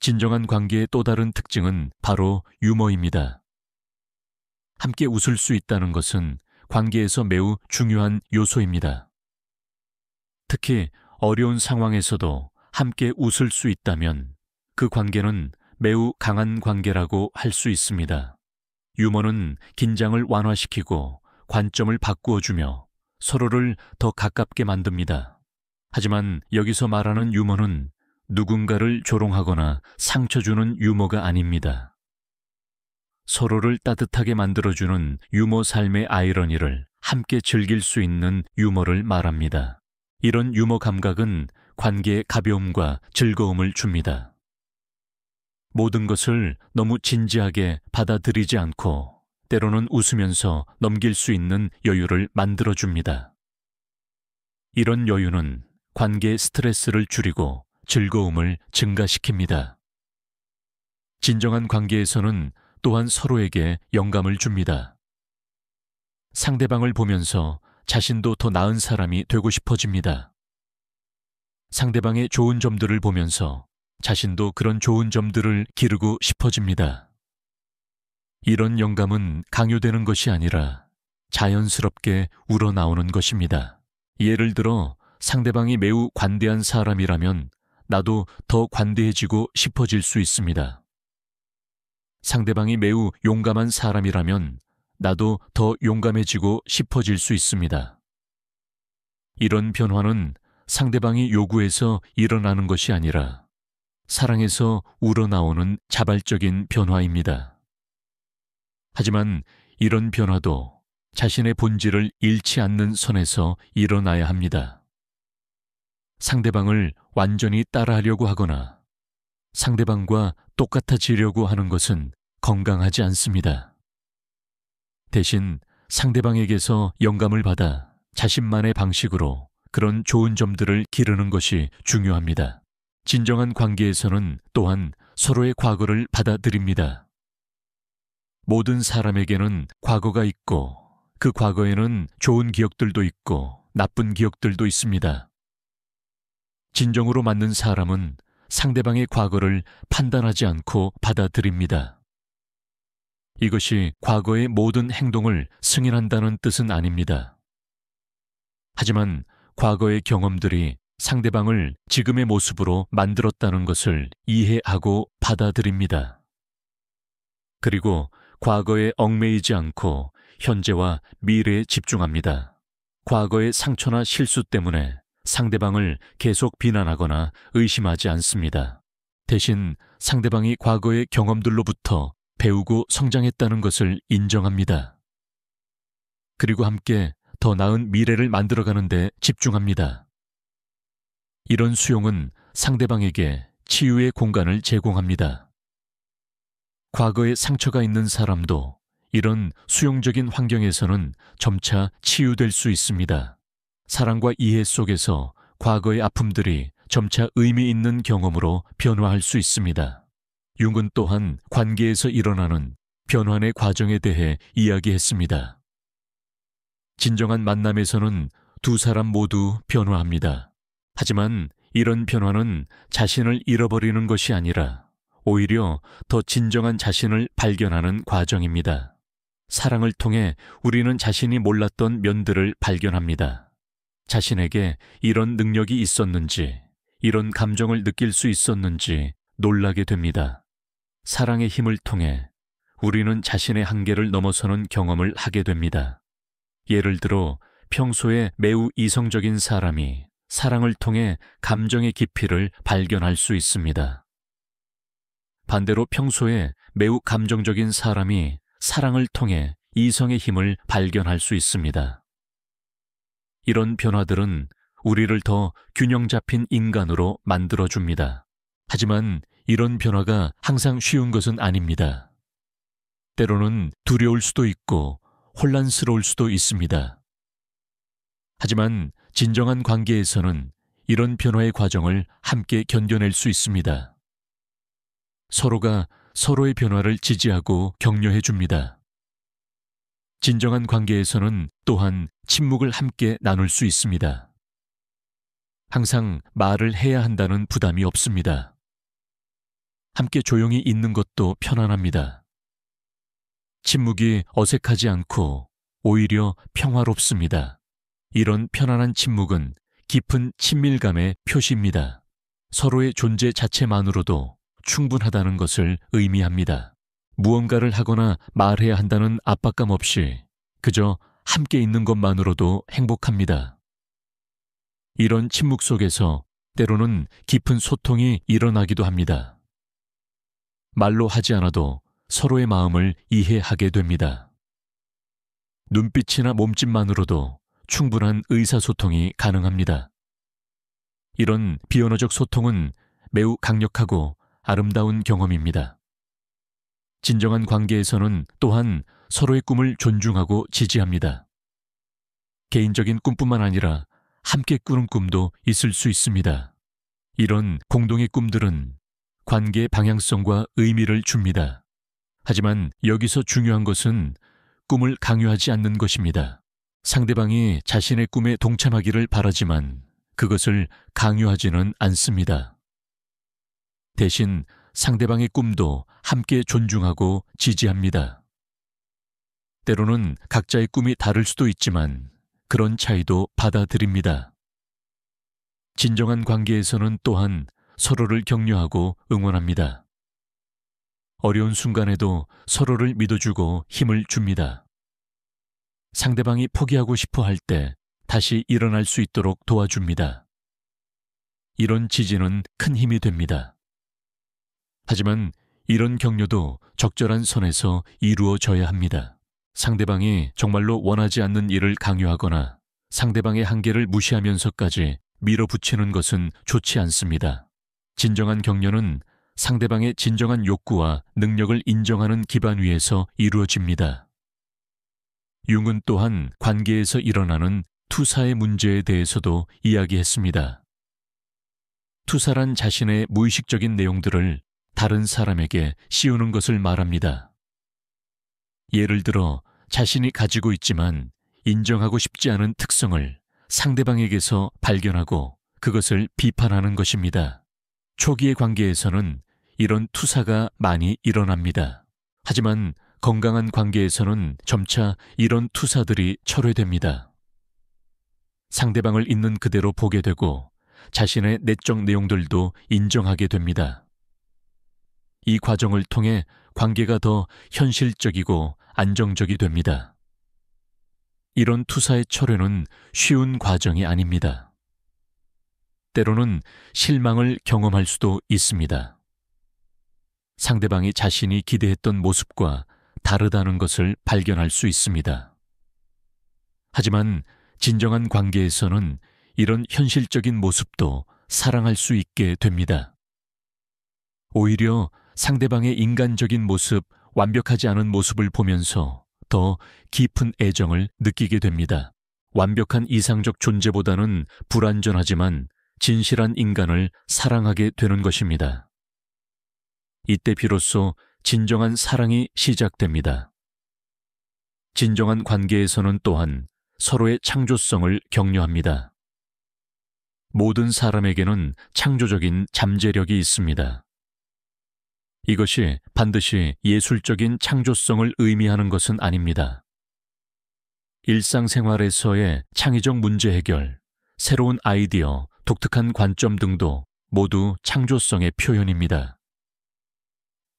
진정한 관계의 또 다른 특징은 바로 유머입니다. 함께 웃을 수 있다는 것은 관계에서 매우 중요한 요소입니다. 특히 어려운 상황에서도 함께 웃을 수 있다면 그 관계는 매우 강한 관계라고 할 수 있습니다. 유머는 긴장을 완화시키고 관점을 바꾸어주며 서로를 더 가깝게 만듭니다. 하지만 여기서 말하는 유머는 누군가를 조롱하거나 상처 주는 유머가 아닙니다. 서로를 따뜻하게 만들어주는 유머 삶의 아이러니를 함께 즐길 수 있는 유머를 말합니다. 이런 유머 감각은 관계에 가벼움과 즐거움을 줍니다. 모든 것을 너무 진지하게 받아들이지 않고 때로는 웃으면서 넘길 수 있는 여유를 만들어줍니다. 이런 여유는 관계의 스트레스를 줄이고 즐거움을 증가시킵니다. 진정한 관계에서는 또한 서로에게 영감을 줍니다. 상대방을 보면서 자신도 더 나은 사람이 되고 싶어집니다. 상대방의 좋은 점들을 보면서 자신도 그런 좋은 점들을 기르고 싶어집니다. 이런 영감은 강요되는 것이 아니라 자연스럽게 우러나오는 것입니다. 예를 들어 상대방이 매우 관대한 사람이라면 나도 더 관대해지고 싶어질 수 있습니다. 상대방이 매우 용감한 사람이라면 나도 더 용감해지고 싶어질 수 있습니다. 이런 변화는 상대방이 요구해서 일어나는 것이 아니라 사랑에서 우러나오는 자발적인 변화입니다. 하지만 이런 변화도 자신의 본질을 잃지 않는 선에서 일어나야 합니다. 상대방을 완전히 따라하려고 하거나 상대방과 똑같아지려고 하는 것은 건강하지 않습니다. 대신 상대방에게서 영감을 받아 자신만의 방식으로 그런 좋은 점들을 기르는 것이 중요합니다. 진정한 관계에서는 또한 서로의 과거를 받아들입니다. 모든 사람에게는 과거가 있고 그 과거에는 좋은 기억들도 있고 나쁜 기억들도 있습니다. 진정으로 맞는 사람은 상대방의 과거를 판단하지 않고 받아들입니다. 이것이 과거의 모든 행동을 승인한다는 뜻은 아닙니다. 하지만 과거의 경험들이 상대방을 지금의 모습으로 만들었다는 것을 이해하고 받아들입니다. 그리고 과거에 얽매이지 않고 현재와 미래에 집중합니다. 과거의 상처나 실수 때문에 상대방을 계속 비난하거나 의심하지 않습니다. 대신 상대방이 과거의 경험들로부터 배우고 성장했다는 것을 인정합니다. 그리고 함께 더 나은 미래를 만들어가는 데 집중합니다. 이런 수용은 상대방에게 치유의 공간을 제공합니다. 과거에 상처가 있는 사람도 이런 수용적인 환경에서는 점차 치유될 수 있습니다. 사랑과 이해 속에서 과거의 아픔들이 점차 의미 있는 경험으로 변화할 수 있습니다. 융은 또한 관계에서 일어나는 변환의 과정에 대해 이야기했습니다. 진정한 만남에서는 두 사람 모두 변화합니다. 하지만 이런 변화는 자신을 잃어버리는 것이 아니라 오히려 더 진정한 자신을 발견하는 과정입니다. 사랑을 통해 우리는 자신이 몰랐던 면들을 발견합니다. 자신에게 이런 능력이 있었는지, 이런 감정을 느낄 수 있었는지 놀라게 됩니다. 사랑의 힘을 통해 우리는 자신의 한계를 넘어서는 경험을 하게 됩니다. 예를 들어 평소에 매우 이성적인 사람이 사랑을 통해 감정의 깊이를 발견할 수 있습니다. 반대로 평소에 매우 감정적인 사람이 사랑을 통해 이성의 힘을 발견할 수 있습니다. 이런 변화들은 우리를 더 균형 잡힌 인간으로 만들어줍니다. 하지만 이런 변화가 항상 쉬운 것은 아닙니다. 때로는 두려울 수도 있고 혼란스러울 수도 있습니다. 하지만 진정한 관계에서는 이런 변화의 과정을 함께 견뎌낼 수 있습니다. 서로가 서로의 변화를 지지하고 격려해 줍니다. 진정한 관계에서는 또한 침묵을 함께 나눌 수 있습니다. 항상 말을 해야 한다는 부담이 없습니다. 함께 조용히 있는 것도 편안합니다. 침묵이 어색하지 않고 오히려 평화롭습니다. 이런 편안한 침묵은 깊은 친밀감의 표시입니다. 서로의 존재 자체만으로도 충분하다는 것을 의미합니다. 무언가를 하거나 말해야 한다는 압박감 없이 그저 함께 있는 것만으로도 행복합니다. 이런 침묵 속에서 때로는 깊은 소통이 일어나기도 합니다. 말로 하지 않아도 서로의 마음을 이해하게 됩니다. 눈빛이나 몸짓만으로도 충분한 의사소통이 가능합니다. 이런 비언어적 소통은 매우 강력하고 아름다운 경험입니다. 진정한 관계에서는 또한 서로의 꿈을 존중하고 지지합니다. 개인적인 꿈뿐만 아니라 함께 꾸는 꿈도 있을 수 있습니다. 이런 공동의 꿈들은 관계의 방향성과 의미를 줍니다. 하지만 여기서 중요한 것은 꿈을 강요하지 않는 것입니다. 상대방이 자신의 꿈에 동참하기를 바라지만 그것을 강요하지는 않습니다. 대신 상대방의 꿈도 함께 존중하고 지지합니다. 때로는 각자의 꿈이 다를 수도 있지만 그런 차이도 받아들입니다. 진정한 관계에서는 또한 서로를 격려하고 응원합니다. 어려운 순간에도 서로를 믿어주고 힘을 줍니다. 상대방이 포기하고 싶어 할 때 다시 일어날 수 있도록 도와줍니다. 이런 지지는 큰 힘이 됩니다. 하지만 이런 격려도 적절한 선에서 이루어져야 합니다. 상대방이 정말로 원하지 않는 일을 강요하거나 상대방의 한계를 무시하면서까지 밀어붙이는 것은 좋지 않습니다. 진정한 격려는 상대방의 진정한 욕구와 능력을 인정하는 기반 위에서 이루어집니다. 융은 또한 관계에서 일어나는 투사의 문제에 대해서도 이야기했습니다. 투사란 자신의 무의식적인 내용들을 다른 사람에게 씌우는 것을 말합니다. 예를 들어 자신이 가지고 있지만 인정하고 싶지 않은 특성을 상대방에게서 발견하고 그것을 비판하는 것입니다. 초기의 관계에서는 이런 투사가 많이 일어납니다. 하지만 건강한 관계에서는 점차 이런 투사들이 철회됩니다. 상대방을 있는 그대로 보게 되고 자신의 내적 내용들도 인정하게 됩니다. 이 과정을 통해 관계가 더 현실적이고 안정적이 됩니다. 이런 투사의 철회는 쉬운 과정이 아닙니다. 때로는 실망을 경험할 수도 있습니다. 상대방이 자신이 기대했던 모습과 다르다는 것을 발견할 수 있습니다. 하지만 진정한 관계에서는 이런 현실적인 모습도 사랑할 수 있게 됩니다. 오히려 상대방의 인간적인 모습, 완벽하지 않은 모습을 보면서 더 깊은 애정을 느끼게 됩니다. 완벽한 이상적 존재보다는 불완전하지만 진실한 인간을 사랑하게 되는 것입니다. 이때 비로소 진정한 사랑이 시작됩니다. 진정한 관계에서는 또한 서로의 창조성을 격려합니다. 모든 사람에게는 창조적인 잠재력이 있습니다. 이것이 반드시 예술적인 창조성을 의미하는 것은 아닙니다. 일상생활에서의 창의적 문제 해결, 새로운 아이디어, 독특한 관점 등도 모두 창조성의 표현입니다.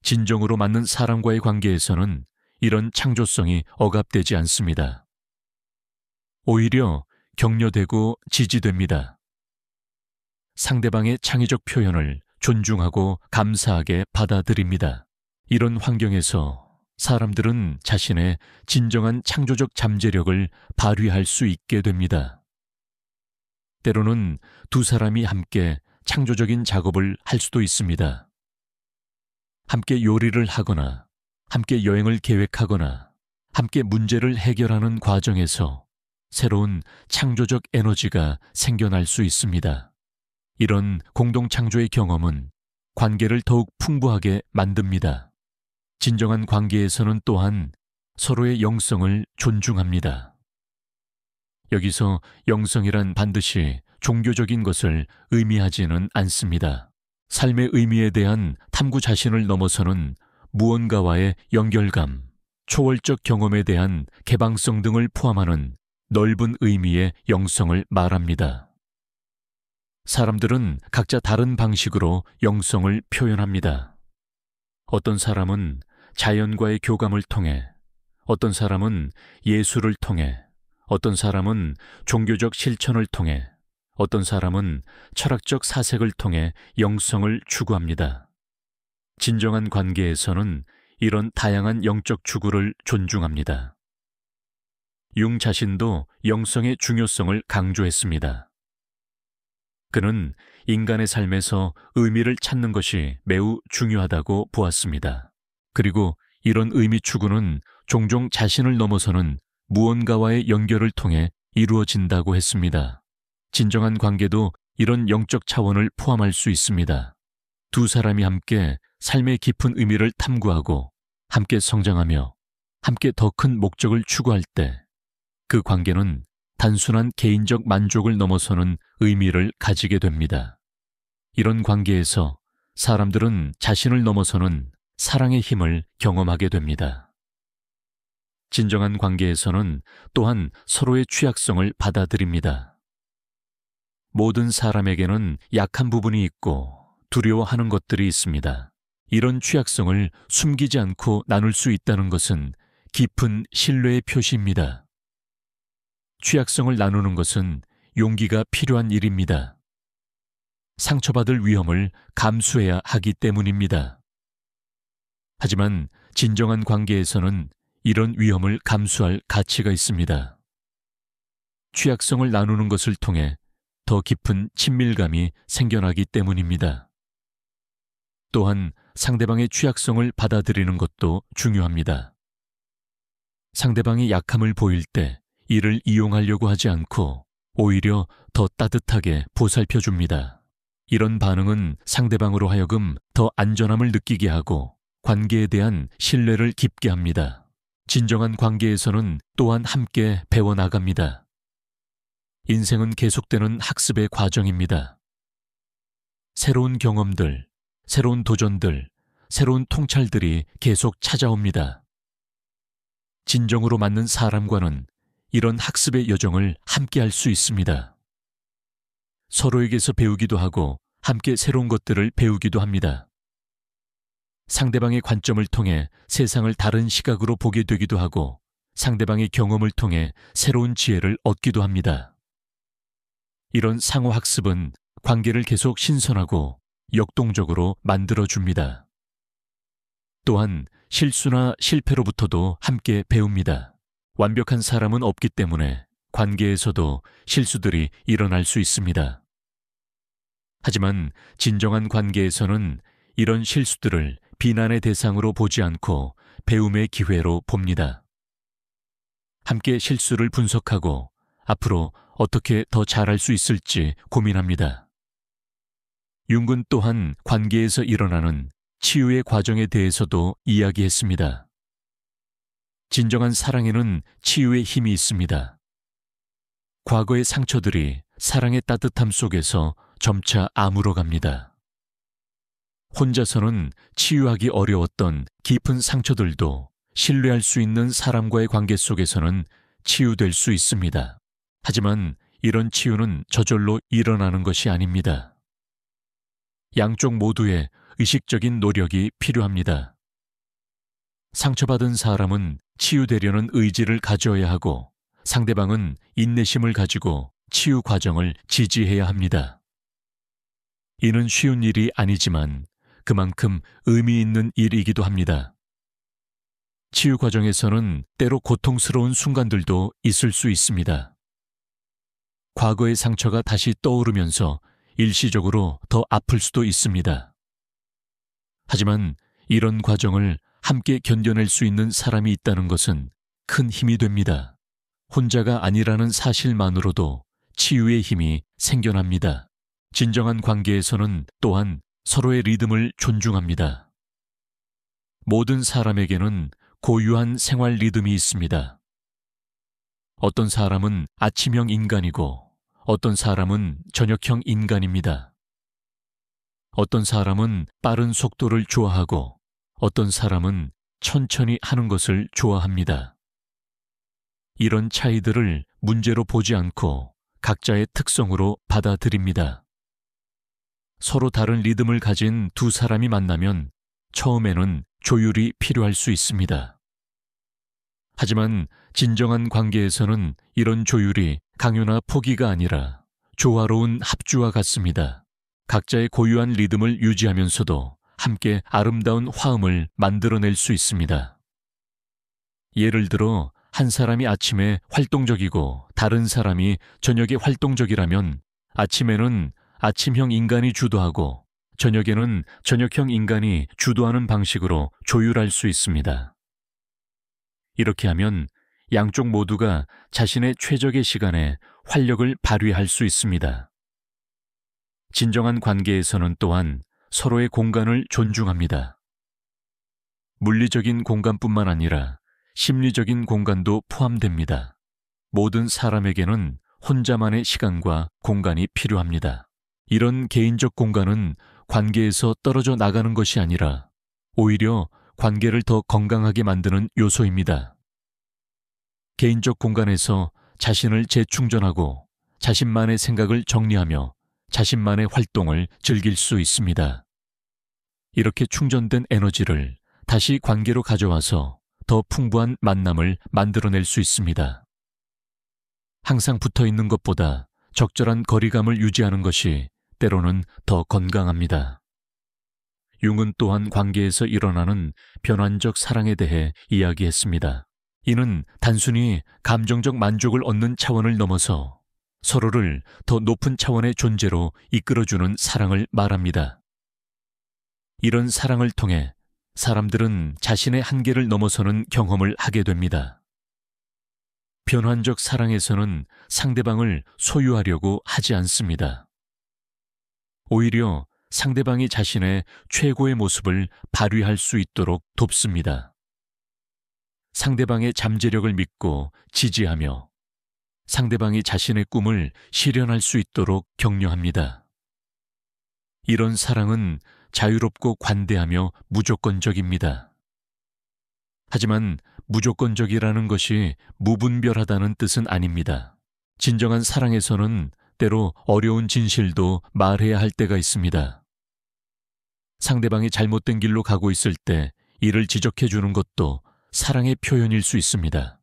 진정으로 맞는 사람과의 관계에서는 이런 창조성이 억압되지 않습니다. 오히려 격려되고 지지됩니다. 상대방의 창의적 표현을 존중하고 감사하게 받아들입니다. 이런 환경에서 사람들은 자신의 진정한 창조적 잠재력을 발휘할 수 있게 됩니다. 때로는 두 사람이 함께 창조적인 작업을 할 수도 있습니다. 함께 요리를 하거나, 함께 여행을 계획하거나, 함께 문제를 해결하는 과정에서 새로운 창조적 에너지가 생겨날 수 있습니다. 이런 공동 창조의 경험은 관계를 더욱 풍부하게 만듭니다. 진정한 관계에서는 또한 서로의 영성을 존중합니다. 여기서 영성이란 반드시 종교적인 것을 의미하지는 않습니다. 삶의 의미에 대한 탐구 자신을 넘어서는 무언가와의 연결감, 초월적 경험에 대한 개방성 등을 포함하는 넓은 의미의 영성을 말합니다. 사람들은 각자 다른 방식으로 영성을 표현합니다. 어떤 사람은 자연과의 교감을 통해, 어떤 사람은 예술을 통해, 어떤 사람은 종교적 실천을 통해, 어떤 사람은 철학적 사색을 통해 영성을 추구합니다. 진정한 관계에서는 이런 다양한 영적 추구를 존중합니다. 융 자신도 영성의 중요성을 강조했습니다. 그는 인간의 삶에서 의미를 찾는 것이 매우 중요하다고 보았습니다. 그리고 이런 의미 추구는 종종 자신을 넘어서는 무언가와의 연결을 통해 이루어진다고 했습니다. 진정한 관계도 이런 영적 차원을 포함할 수 있습니다. 두 사람이 함께 삶의 깊은 의미를 탐구하고 함께 성장하며 함께 더 큰 목적을 추구할 때 그 관계는 단순한 개인적 만족을 넘어서는 의미를 가지게 됩니다. 이런 관계에서 사람들은 자신을 넘어서는 사랑의 힘을 경험하게 됩니다. 진정한 관계에서는 또한 서로의 취약성을 받아들입니다. 모든 사람에게는 약한 부분이 있고 두려워하는 것들이 있습니다. 이런 취약성을 숨기지 않고 나눌 수 있다는 것은 깊은 신뢰의 표시입니다. 취약성을 나누는 것은 용기가 필요한 일입니다. 상처받을 위험을 감수해야 하기 때문입니다. 하지만 진정한 관계에서는 이런 위험을 감수할 가치가 있습니다. 취약성을 나누는 것을 통해 더 깊은 친밀감이 생겨나기 때문입니다. 또한 상대방의 취약성을 받아들이는 것도 중요합니다. 상대방이 약함을 보일 때 이를 이용하려고 하지 않고 오히려 더 따뜻하게 보살펴 줍니다. 이런 반응은 상대방으로 하여금 더 안전함을 느끼게 하고 관계에 대한 신뢰를 깊게 합니다. 진정한 관계에서는 또한 함께 배워나갑니다. 인생은 계속되는 학습의 과정입니다. 새로운 경험들, 새로운 도전들, 새로운 통찰들이 계속 찾아옵니다. 진정으로 맞는 사람과는 이런 학습의 여정을 함께 할 수 있습니다. 서로에게서 배우기도 하고 함께 새로운 것들을 배우기도 합니다. 상대방의 관점을 통해 세상을 다른 시각으로 보게 되기도 하고 상대방의 경험을 통해 새로운 지혜를 얻기도 합니다. 이런 상호 학습은 관계를 계속 신선하고 역동적으로 만들어줍니다. 또한 실수나 실패로부터도 함께 배웁니다. 완벽한 사람은 없기 때문에 관계에서도 실수들이 일어날 수 있습니다. 하지만 진정한 관계에서는 이런 실수들을 비난의 대상으로 보지 않고 배움의 기회로 봅니다. 함께 실수를 분석하고 앞으로 어떻게 더 잘할 수 있을지 고민합니다. 융은 또한 관계에서 일어나는 치유의 과정에 대해서도 이야기했습니다. 진정한 사랑에는 치유의 힘이 있습니다. 과거의 상처들이 사랑의 따뜻함 속에서 점차 아물어갑니다. 혼자서는 치유하기 어려웠던 깊은 상처들도 신뢰할 수 있는 사람과의 관계 속에서는 치유될 수 있습니다. 하지만 이런 치유는 저절로 일어나는 것이 아닙니다. 양쪽 모두의 의식적인 노력이 필요합니다. 상처받은 사람은 치유되려는 의지를 가져야 하고 상대방은 인내심을 가지고 치유 과정을 지지해야 합니다. 이는 쉬운 일이 아니지만 그만큼 의미 있는 일이기도 합니다. 치유 과정에서는 때로 고통스러운 순간들도 있을 수 있습니다. 과거의 상처가 다시 떠오르면서 일시적으로 더 아플 수도 있습니다. 하지만 이런 과정을 함께 견뎌낼 수 있는 사람이 있다는 것은 큰 힘이 됩니다. 혼자가 아니라는 사실만으로도 치유의 힘이 생겨납니다. 진정한 관계에서는 또한 서로의 리듬을 존중합니다. 모든 사람에게는 고유한 생활 리듬이 있습니다. 어떤 사람은 아침형 인간이고 어떤 사람은 저녁형 인간입니다. 어떤 사람은 빠른 속도를 좋아하고 어떤 사람은 천천히 하는 것을 좋아합니다. 이런 차이들을 문제로 보지 않고 각자의 특성으로 받아들입니다. 서로 다른 리듬을 가진 두 사람이 만나면 처음에는 조율이 필요할 수 있습니다. 하지만 진정한 관계에서는 이런 조율이 강요나 포기가 아니라 조화로운 합주와 같습니다. 각자의 고유한 리듬을 유지하면서도 함께 아름다운 화음을 만들어낼 수 있습니다. 예를 들어 한 사람이 아침에 활동적이고 다른 사람이 저녁에 활동적이라면 아침에는 아침형 인간이 주도하고 저녁에는 저녁형 인간이 주도하는 방식으로 조율할 수 있습니다. 이렇게 하면 양쪽 모두가 자신의 최적의 시간에 활력을 발휘할 수 있습니다. 진정한 관계에서는 또한 서로의 공간을 존중합니다. 물리적인 공간뿐만 아니라 심리적인 공간도 포함됩니다. 모든 사람에게는 혼자만의 시간과 공간이 필요합니다. 이런 개인적 공간은 관계에서 떨어져 나가는 것이 아니라 오히려 관계를 더 건강하게 만드는 요소입니다. 개인적 공간에서 자신을 재충전하고 자신만의 생각을 정리하며 자신만의 활동을 즐길 수 있습니다. 이렇게 충전된 에너지를 다시 관계로 가져와서 더 풍부한 만남을 만들어낼 수 있습니다. 항상 붙어 있는 것보다 적절한 거리감을 유지하는 것이 때로는 더 건강합니다. 융은 또한 관계에서 일어나는 변환적 사랑에 대해 이야기했습니다. 이는 단순히 감정적 만족을 얻는 차원을 넘어서 서로를 더 높은 차원의 존재로 이끌어주는 사랑을 말합니다. 이런 사랑을 통해 사람들은 자신의 한계를 넘어서는 경험을 하게 됩니다. 변환적 사랑에서는 상대방을 소유하려고 하지 않습니다. 오히려 상대방이 자신의 최고의 모습을 발휘할 수 있도록 돕습니다. 상대방의 잠재력을 믿고 지지하며 상대방이 자신의 꿈을 실현할 수 있도록 격려합니다. 이런 사랑은 자유롭고 관대하며 무조건적입니다. 하지만 무조건적이라는 것이 무분별하다는 뜻은 아닙니다. 진정한 사랑에서는 때로 어려운 진실도 말해야 할 때가 있습니다. 상대방이 잘못된 길로 가고 있을 때 이를 지적해 주는 것도 사랑의 표현일 수 있습니다.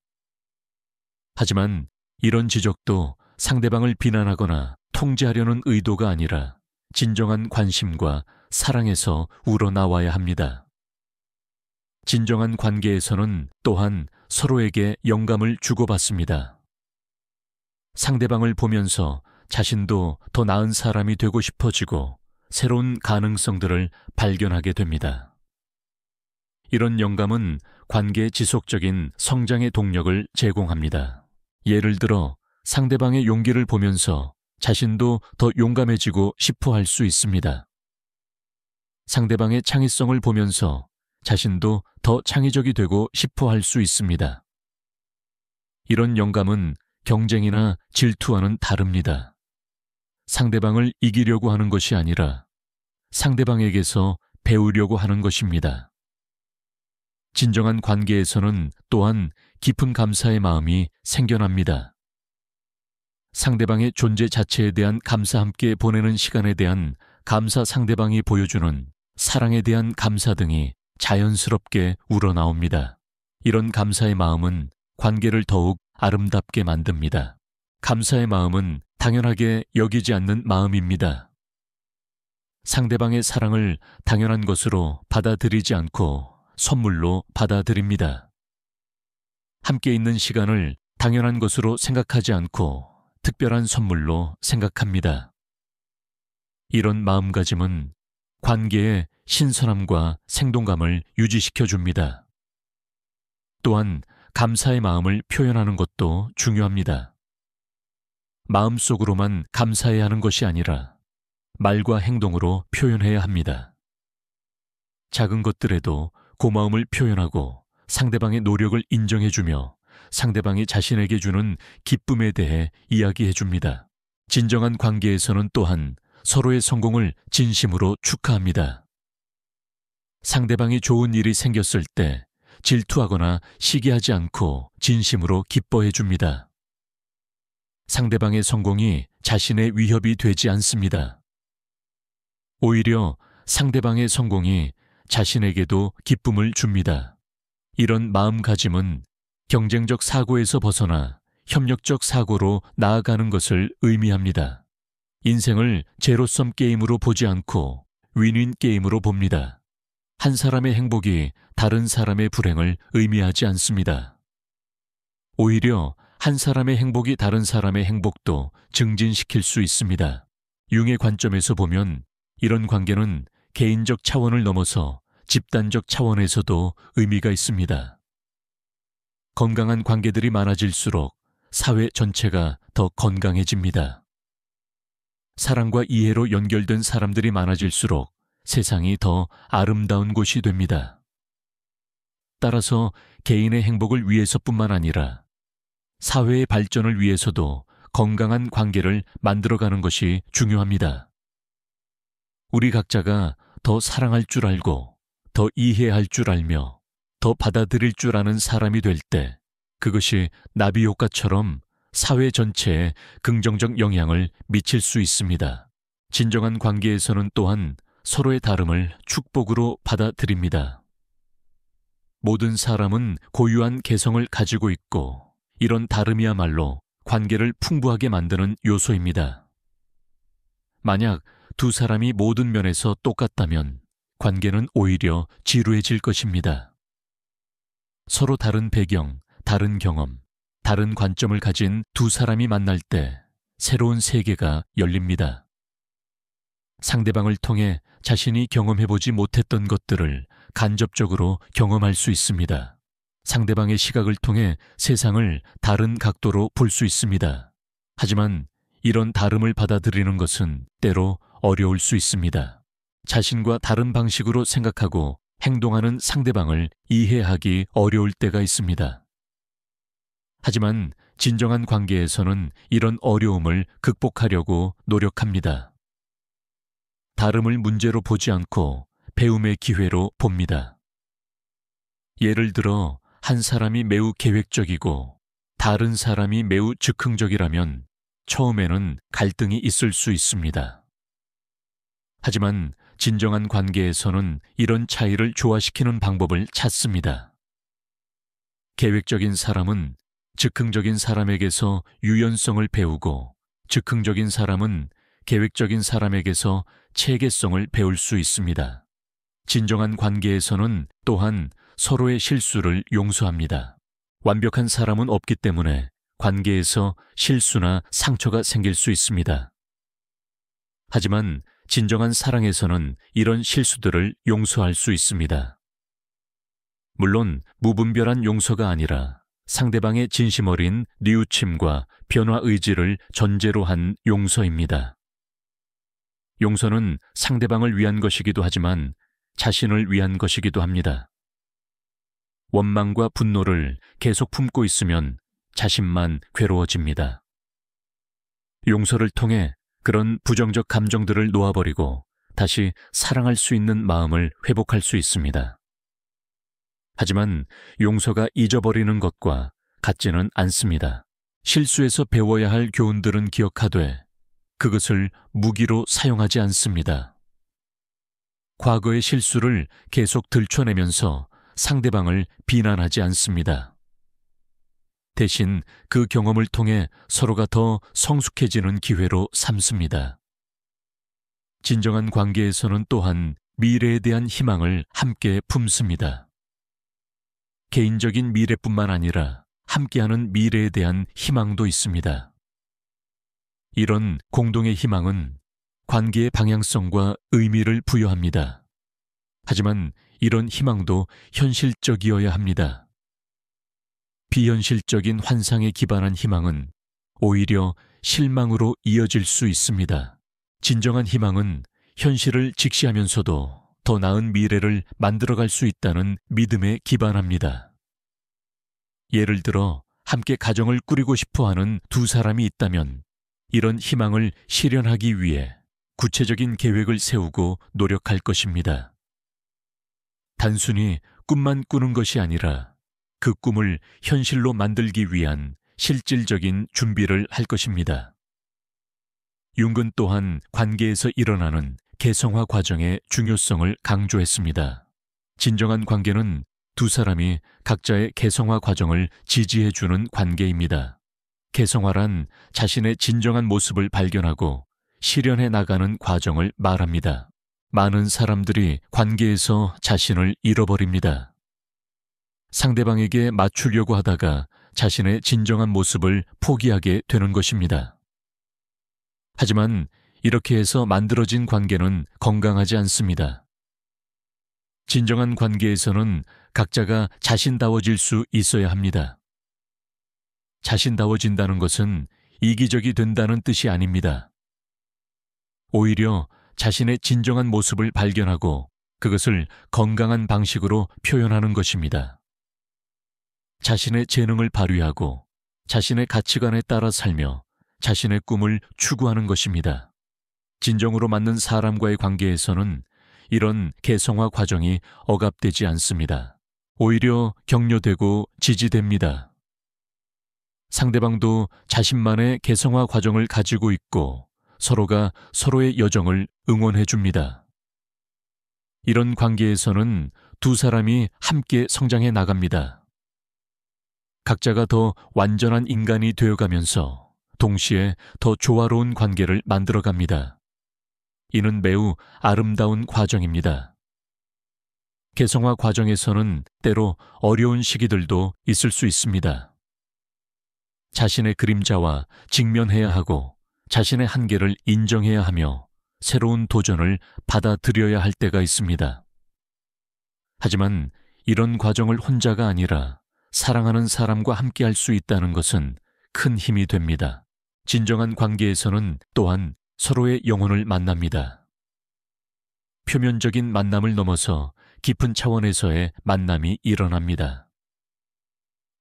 하지만 이런 지적도 상대방을 비난하거나 통제하려는 의도가 아니라 진정한 관심과 사랑에서 우러나와야 합니다. 진정한 관계에서는 또한 서로에게 영감을 주고받습니다. 상대방을 보면서 자신도 더 나은 사람이 되고 싶어지고 새로운 가능성들을 발견하게 됩니다. 이런 영감은 관계의 지속적인 성장의 동력을 제공합니다. 예를 들어 상대방의 용기를 보면서 자신도 더 용감해지고 싶어 할 수 있습니다. 상대방의 창의성을 보면서 자신도 더 창의적이 되고 싶어 할 수 있습니다. 이런 영감은 경쟁이나 질투와는 다릅니다. 상대방을 이기려고 하는 것이 아니라 상대방에게서 배우려고 하는 것입니다. 진정한 관계에서는 또한 깊은 감사의 마음이 생겨납니다. 상대방의 존재 자체에 대한 감사, 함께 보내는 시간에 대한 감사, 상대방이 보여주는 사랑에 대한 감사 등이 자연스럽게 우러나옵니다. 이런 감사의 마음은 관계를 더욱 아름답게 만듭니다. 감사의 마음은 당연하게 여기지 않는 마음입니다. 상대방의 사랑을 당연한 것으로 받아들이지 않고 선물로 받아들입니다. 함께 있는 시간을 당연한 것으로 생각하지 않고 특별한 선물로 생각합니다. 이런 마음가짐은 관계의 신선함과 생동감을 유지시켜 줍니다. 또한 감사의 마음을 표현하는 것도 중요합니다. 마음속으로만 감사해야 하는 것이 아니라 말과 행동으로 표현해야 합니다. 작은 것들에도 고마움을 표현하고 상대방의 노력을 인정해주며 상대방이 자신에게 주는 기쁨에 대해 이야기해줍니다. 진정한 관계에서는 또한 서로의 성공을 진심으로 축하합니다. 상대방이 좋은 일이 생겼을 때 질투하거나 시기하지 않고 진심으로 기뻐해 줍니다. 상대방의 성공이 자신의 위협이 되지 않습니다. 오히려 상대방의 성공이 자신에게도 기쁨을 줍니다. 이런 마음가짐은 경쟁적 사고에서 벗어나 협력적 사고로 나아가는 것을 의미합니다. 인생을 제로섬 게임으로 보지 않고 윈윈 게임으로 봅니다. 한 사람의 행복이 다른 사람의 불행을 의미하지 않습니다. 오히려 한 사람의 행복이 다른 사람의 행복도 증진시킬 수 있습니다. 융의 관점에서 보면 이런 관계는 개인적 차원을 넘어서 집단적 차원에서도 의미가 있습니다. 건강한 관계들이 많아질수록 사회 전체가 더 건강해집니다. 사랑과 이해로 연결된 사람들이 많아질수록 세상이 더 아름다운 곳이 됩니다. 따라서 개인의 행복을 위해서뿐만 아니라 사회의 발전을 위해서도 건강한 관계를 만들어가는 것이 중요합니다. 우리 각자가 더 사랑할 줄 알고 더 이해할 줄 알며 더 받아들일 줄 아는 사람이 될 때 그것이 나비 효과처럼 사회 전체에 긍정적 영향을 미칠 수 있습니다. 진정한 관계에서는 또한 서로의 다름을 축복으로 받아들입니다. 모든 사람은 고유한 개성을 가지고 있고 이런 다름이야말로 관계를 풍부하게 만드는 요소입니다. 만약 두 사람이 모든 면에서 똑같다면 관계는 오히려 지루해질 것입니다. 서로 다른 배경, 다른 경험, 다른 관점을 가진 두 사람이 만날 때 새로운 세계가 열립니다. 상대방을 통해 자신이 경험해보지 못했던 것들을 간접적으로 경험할 수 있습니다. 상대방의 시각을 통해 세상을 다른 각도로 볼 수 있습니다. 하지만 이런 다름을 받아들이는 것은 때로 어려울 수 있습니다. 자신과 다른 방식으로 생각하고 행동하는 상대방을 이해하기 어려울 때가 있습니다. 하지만 진정한 관계에서는 이런 어려움을 극복하려고 노력합니다. 다름을 문제로 보지 않고 배움의 기회로 봅니다. 예를 들어 한 사람이 매우 계획적이고 다른 사람이 매우 즉흥적이라면 처음에는 갈등이 있을 수 있습니다. 하지만 진정한 관계에서는 이런 차이를 조화시키는 방법을 찾습니다. 계획적인 사람은 즉흥적인 사람에게서 유연성을 배우고 즉흥적인 사람은 계획적인 사람에게서 체계성을 배울 수 있습니다. 진정한 관계에서는 또한 서로의 실수를 용서합니다. 완벽한 사람은 없기 때문에 관계에서 실수나 상처가 생길 수 있습니다. 하지만 진정한 사랑에서는 이런 실수들을 용서할 수 있습니다. 물론 무분별한 용서가 아니라 상대방의 진심 어린 뉘우침과 변화 의지를 전제로 한 용서입니다. 용서는 상대방을 위한 것이기도 하지만 자신을 위한 것이기도 합니다. 원망과 분노를 계속 품고 있으면 자신만 괴로워집니다. 용서를 통해 그런 부정적 감정들을 놓아버리고 다시 사랑할 수 있는 마음을 회복할 수 있습니다. 하지만 용서가 잊어버리는 것과 같지는 않습니다. 실수에서 배워야 할 교훈들은 기억하되 그것을 무기로 사용하지 않습니다. 과거의 실수를 계속 들춰내면서 상대방을 비난하지 않습니다. 대신 그 경험을 통해 서로가 더 성숙해지는 기회로 삼습니다. 진정한 관계에서는 또한 미래에 대한 희망을 함께 품습니다. 개인적인 미래뿐만 아니라 함께하는 미래에 대한 희망도 있습니다. 이런 공동의 희망은 관계의 방향성과 의미를 부여합니다. 하지만 이런 희망도 현실적이어야 합니다. 비현실적인 환상에 기반한 희망은 오히려 실망으로 이어질 수 있습니다. 진정한 희망은 현실을 직시하면서도 더 나은 미래를 만들어갈 수 있다는 믿음에 기반합니다. 예를 들어 함께 가정을 꾸리고 싶어하는 두 사람이 있다면 이런 희망을 실현하기 위해 구체적인 계획을 세우고 노력할 것입니다. 단순히 꿈만 꾸는 것이 아니라 그 꿈을 현실로 만들기 위한 실질적인 준비를 할 것입니다. 융은 또한 관계에서 일어나는 개성화 과정의 중요성을 강조했습니다. 진정한 관계는 두 사람이 각자의 개성화 과정을 지지해주는 관계입니다. 개성화란 자신의 진정한 모습을 발견하고 실현해 나가는 과정을 말합니다. 많은 사람들이 관계에서 자신을 잃어버립니다. 상대방에게 맞추려고 하다가 자신의 진정한 모습을 포기하게 되는 것입니다. 하지만 이렇게 해서 만들어진 관계는 건강하지 않습니다. 진정한 관계에서는 각자가 자신다워질 수 있어야 합니다. 자신다워진다는 것은 이기적이 된다는 뜻이 아닙니다. 오히려 자신의 진정한 모습을 발견하고 그것을 건강한 방식으로 표현하는 것입니다. 자신의 재능을 발휘하고 자신의 가치관에 따라 살며 자신의 꿈을 추구하는 것입니다. 진정으로 맞는 사람과의 관계에서는 이런 개성화 과정이 억압되지 않습니다. 오히려 격려되고 지지됩니다. 상대방도 자신만의 개성화 과정을 가지고 있고 서로가 서로의 여정을 응원해 줍니다. 이런 관계에서는 두 사람이 함께 성장해 나갑니다. 각자가 더 완전한 인간이 되어가면서 동시에 더 조화로운 관계를 만들어갑니다. 이는 매우 아름다운 과정입니다. 개성화 과정에서는 때로 어려운 시기들도 있을 수 있습니다. 자신의 그림자와 직면해야 하고 자신의 한계를 인정해야 하며 새로운 도전을 받아들여야 할 때가 있습니다. 하지만 이런 과정을 혼자가 아니라 사랑하는 사람과 함께 할 수 있다는 것은 큰 힘이 됩니다. 진정한 관계에서는 또한 서로의 영혼을 만납니다. 표면적인 만남을 넘어서 깊은 차원에서의 만남이 일어납니다.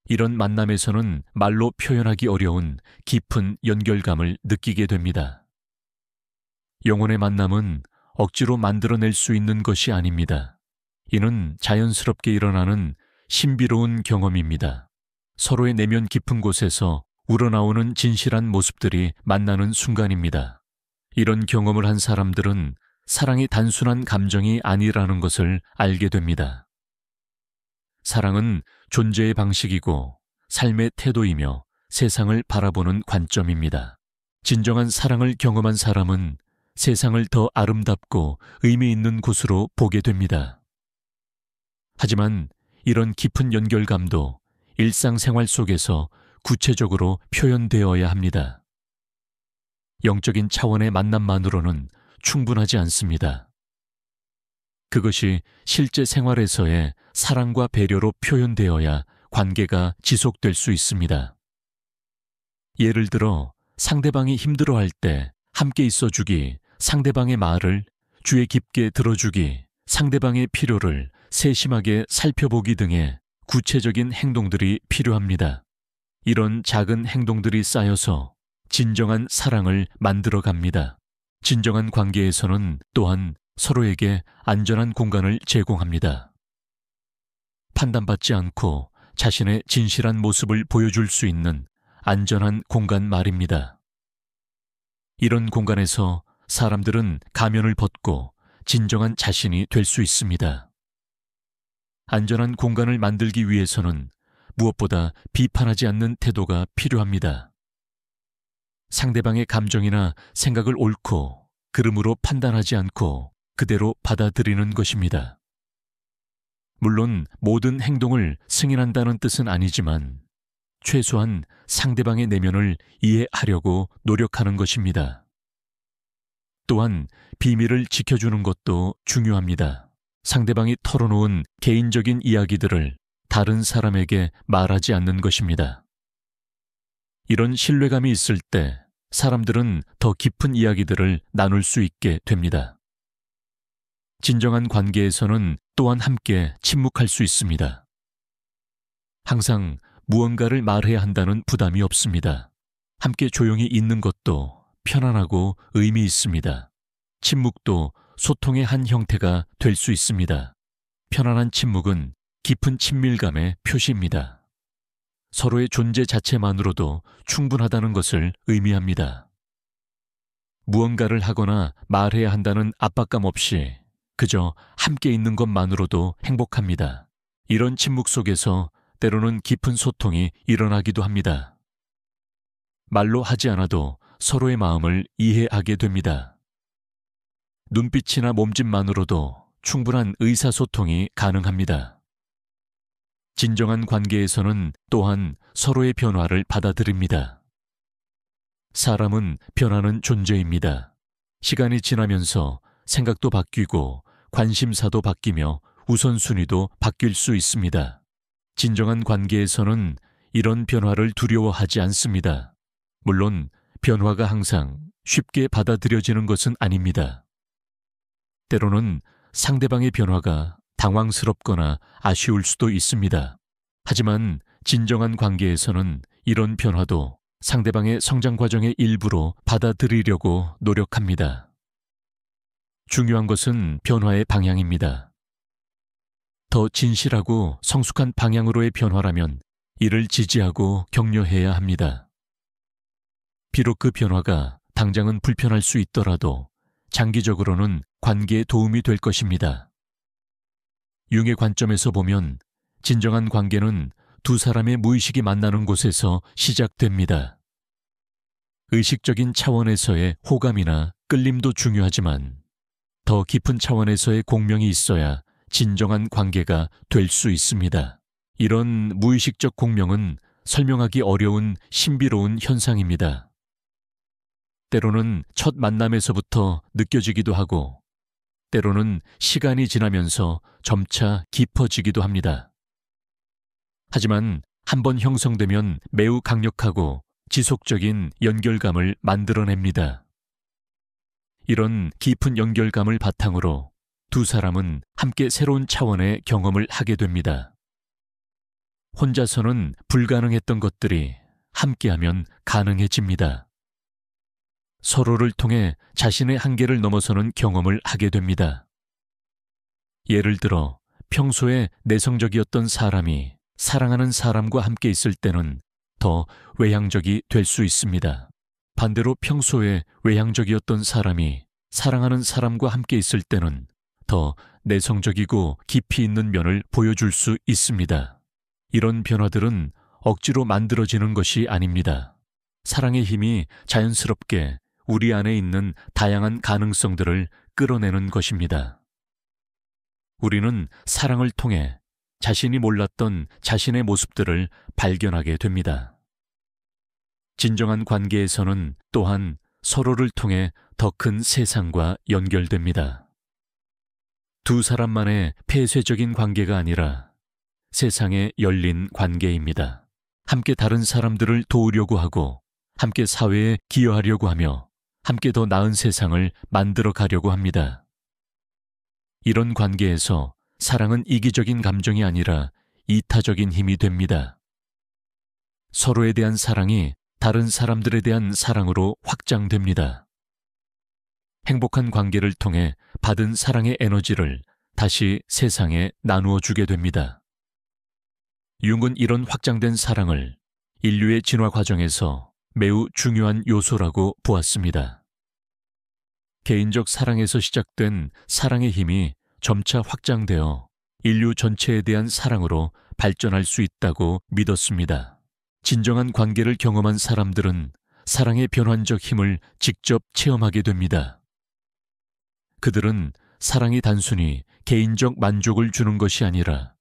이런 만남에서는 말로 표현하기 어려운 깊은 연결감을 느끼게 됩니다. 영혼의 만남은 억지로 만들어낼 수 있는 것이 아닙니다. 이는 자연스럽게 일어나는 신비로운 경험입니다. 서로의 내면 깊은 곳에서 우러나오는 진실한 모습들이 만나는 순간입니다. 이런 경험을 한 사람들은 사랑이 단순한 감정이 아니라는 것을 알게 됩니다. 사랑은 존재의 방식이고 삶의 태도이며 세상을 바라보는 관점입니다. 진정한 사랑을 경험한 사람은 세상을 더 아름답고 의미 있는 곳으로 보게 됩니다. 하지만 이런 깊은 연결감도 일상생활 속에서 구체적으로 표현되어야 합니다. 영적인 차원의 만남만으로는 충분하지 않습니다. 그것이 실제 생활에서의 사랑과 배려로 표현되어야 관계가 지속될 수 있습니다. 예를 들어 상대방이 힘들어할 때 함께 있어주기, 상대방의 말을 귀에 깊게 들어주기, 상대방의 필요를 세심하게 살펴보기 등의 구체적인 행동들이 필요합니다. 이런 작은 행동들이 쌓여서 진정한 사랑을 만들어 갑니다. 진정한 관계에서는 또한 서로에게 안전한 공간을 제공합니다. 판단받지 않고 자신의 진실한 모습을 보여줄 수 있는 안전한 공간 말입니다. 이런 공간에서 사람들은 가면을 벗고 진정한 자신이 될 수 있습니다. 안전한 공간을 만들기 위해서는 무엇보다 비판하지 않는 태도가 필요합니다. 상대방의 감정이나 생각을 옳고 그름으로 판단하지 않고 그대로 받아들이는 것입니다. 물론 모든 행동을 승인한다는 뜻은 아니지만 최소한 상대방의 내면을 이해하려고 노력하는 것입니다. 또한 비밀을 지켜주는 것도 중요합니다. 상대방이 털어놓은 개인적인 이야기들을 다른 사람에게 말하지 않는 것입니다. 이런 신뢰감이 있을 때 사람들은 더 깊은 이야기들을 나눌 수 있게 됩니다. 진정한 관계에서는 또한 함께 침묵할 수 있습니다. 항상 무언가를 말해야 한다는 부담이 없습니다. 함께 조용히 있는 것도 편안하고 의미 있습니다. 침묵도 소통의 한 형태가 될 수 있습니다. 편안한 침묵은 깊은 친밀감의 표시입니다. 서로의 존재 자체만으로도 충분하다는 것을 의미합니다. 무언가를 하거나 말해야 한다는 압박감 없이 그저 함께 있는 것만으로도 행복합니다. 이런 침묵 속에서 때로는 깊은 소통이 일어나기도 합니다. 말로 하지 않아도 서로의 마음을 이해하게 됩니다. 눈빛이나 몸짓만으로도 충분한 의사소통이 가능합니다. 진정한 관계에서는 또한 서로의 변화를 받아들입니다. 사람은 변하는 존재입니다. 시간이 지나면서 생각도 바뀌고 관심사도 바뀌며 우선순위도 바뀔 수 있습니다. 진정한 관계에서는 이런 변화를 두려워하지 않습니다. 물론 변화가 항상 쉽게 받아들여지는 것은 아닙니다. 때로는 상대방의 변화가 당황스럽거나 아쉬울 수도 있습니다. 하지만 진정한 관계에서는 이런 변화도 상대방의 성장 과정의 일부로 받아들이려고 노력합니다. 중요한 것은 변화의 방향입니다. 더 진실하고 성숙한 방향으로의 변화라면 이를 지지하고 격려해야 합니다. 비록 그 변화가 당장은 불편할 수 있더라도 장기적으로는 관계에 도움이 될 것입니다. 융의 관점에서 보면 진정한 관계는 두 사람의 무의식이 만나는 곳에서 시작됩니다. 의식적인 차원에서의 호감이나 끌림도 중요하지만 더 깊은 차원에서의 공명이 있어야 진정한 관계가 될 수 있습니다. 이런 무의식적 공명은 설명하기 어려운 신비로운 현상입니다. 때로는 첫 만남에서부터 느껴지기도 하고 때로는 시간이 지나면서 점차 깊어지기도 합니다. 하지만 한번 형성되면 매우 강력하고 지속적인 연결감을 만들어냅니다. 이런 깊은 연결감을 바탕으로 두 사람은 함께 새로운 차원의 경험을 하게 됩니다. 혼자서는 불가능했던 것들이 함께하면 가능해집니다. 서로를 통해 자신의 한계를 넘어서는 경험을 하게 됩니다. 예를 들어 평소에 내성적이었던 사람이 사랑하는 사람과 함께 있을 때는 더 외향적이 될 수 있습니다. 반대로 평소에 외향적이었던 사람이 사랑하는 사람과 함께 있을 때는 더 내성적이고 깊이 있는 면을 보여줄 수 있습니다. 이런 변화들은 억지로 만들어지는 것이 아닙니다. 사랑의 힘이 자연스럽게 우리 안에 있는 다양한 가능성들을 끌어내는 것입니다. 우리는 사랑을 통해 자신이 몰랐던 자신의 모습들을 발견하게 됩니다. 진정한 관계에서는 또한 서로를 통해 더 큰 세상과 연결됩니다. 두 사람만의 폐쇄적인 관계가 아니라 세상에 열린 관계입니다. 함께 다른 사람들을 도우려고 하고 함께 사회에 기여하려고 하며 함께 더 나은 세상을 만들어 가려고 합니다. 이런 관계에서 사랑은 이기적인 감정이 아니라 이타적인 힘이 됩니다. 서로에 대한 사랑이 다른 사람들에 대한 사랑으로 확장됩니다. 행복한 관계를 통해 받은 사랑의 에너지를 다시 세상에 나누어 주게 됩니다. 융은 이런 확장된 사랑을 인류의 진화 과정에서 매우 중요한 요소라고 보았습니다. 개인적 사랑에서 시작된 사랑의 힘이 점차 확장되어 인류 전체에 대한 사랑으로 발전할 수 있다고 믿었습니다. 진정한 관계를 경험한 사람들은 사랑의 변환적 힘을 직접 체험하게 됩니다. 그들은 사랑이 단순히 개인적 만족을 주는 것이 아니라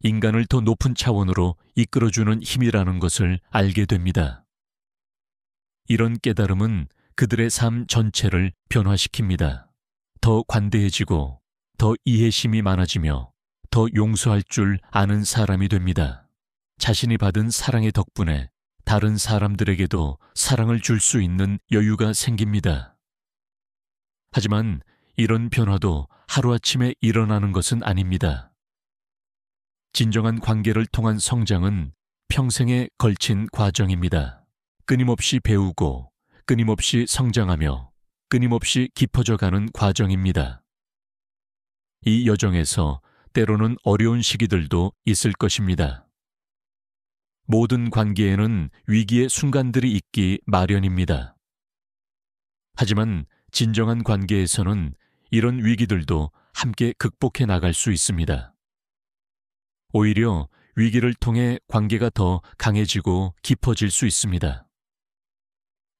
인간을 더 높은 차원으로 이끌어주는 힘이라는 것을 알게 됩니다. 이런 깨달음은 그들의 삶 전체를 변화시킵니다. 더 관대해지고 더 이해심이 많아지며 더 용서할 줄 아는 사람이 됩니다. 자신이 받은 사랑의 덕분에 다른 사람들에게도 사랑을 줄 수 있는 여유가 생깁니다. 하지만 이런 변화도 하루아침에 일어나는 것은 아닙니다. 진정한 관계를 통한 성장은 평생에 걸친 과정입니다. 끊임없이 배우고 끊임없이 성장하며 끊임없이 깊어져 가는 과정입니다. 이 여정에서 때로는 어려운 시기들도 있을 것입니다. 모든 관계에는 위기의 순간들이 있기 마련입니다. 하지만 진정한 관계에서는 이런 위기들도 함께 극복해 나갈 수 있습니다. 오히려 위기를 통해 관계가 더 강해지고 깊어질 수 있습니다.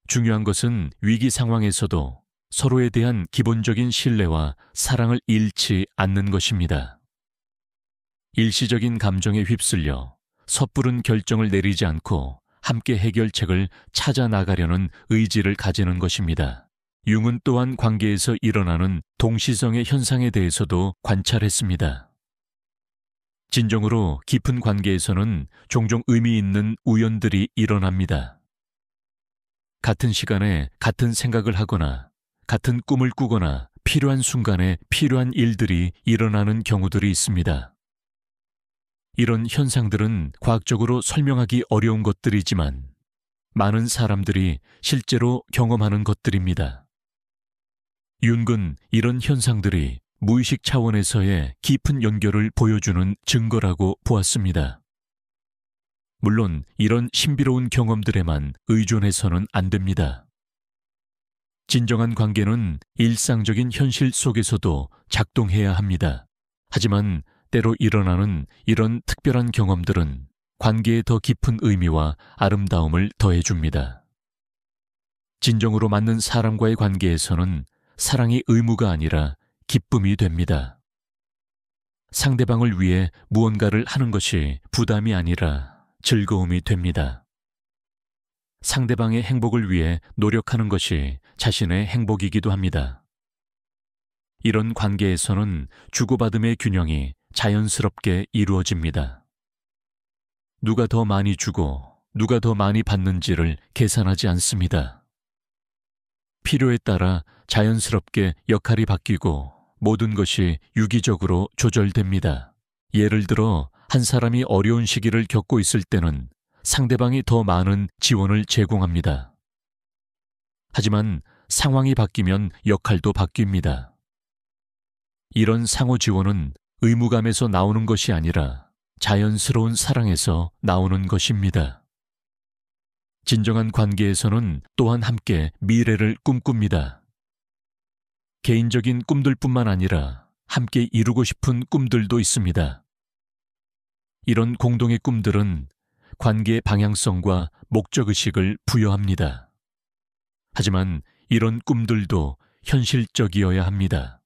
중요한 것은 위기 상황에서도 서로에 대한 기본적인 신뢰와 사랑을 잃지 않는 것입니다. 일시적인 감정에 휩쓸려 섣부른 결정을 내리지 않고 함께 해결책을 찾아 나가려는 의지를 가지는 것입니다. 융은 또한 관계에서 일어나는 동시성의 현상에 대해서도 관찰했습니다. 진정으로 깊은 관계에서는 종종 의미 있는 우연들이 일어납니다. 같은 시간에 같은 생각을 하거나 같은 꿈을 꾸거나 필요한 순간에 필요한 일들이 일어나는 경우들이 있습니다. 이런 현상들은 과학적으로 설명하기 어려운 것들이지만 많은 사람들이 실제로 경험하는 것들입니다. 융은 이런 현상들이 무의식 차원에서의 깊은 연결을 보여주는 증거라고 보았습니다. 물론 이런 신비로운 경험들에만 의존해서는 안 됩니다. 진정한 관계는 일상적인 현실 속에서도 작동해야 합니다. 하지만 때로 일어나는 이런 특별한 경험들은 관계에 더 깊은 의미와 아름다움을 더해줍니다. 진정으로 맞는 사람과의 관계에서는 사랑이 의무가 아니라 기쁨이 됩니다. 상대방을 위해 무언가를 하는 것이 부담이 아니라 즐거움이 됩니다. 상대방의 행복을 위해 노력하는 것이 자신의 행복이기도 합니다. 이런 관계에서는 주고받음의 균형이 자연스럽게 이루어집니다. 누가 더 많이 주고 누가 더 많이 받는지를 계산하지 않습니다. 필요에 따라 자연스럽게 역할이 바뀌고 모든 것이 유기적으로 조절됩니다. 예를 들어 한 사람이 어려운 시기를 겪고 있을 때는 상대방이 더 많은 지원을 제공합니다. 하지만 상황이 바뀌면 역할도 바뀝니다. 이런 상호 지원은 의무감에서 나오는 것이 아니라 자연스러운 사랑에서 나오는 것입니다. 진정한 관계에서는 또한 함께 미래를 꿈꿉니다. 개인적인 꿈들뿐만 아니라 함께 이루고 싶은 꿈들도 있습니다. 이런 공동의 꿈들은 관계의 방향성과 목적의식을 부여합니다. 하지만 이런 꿈들도 현실적이어야 합니다.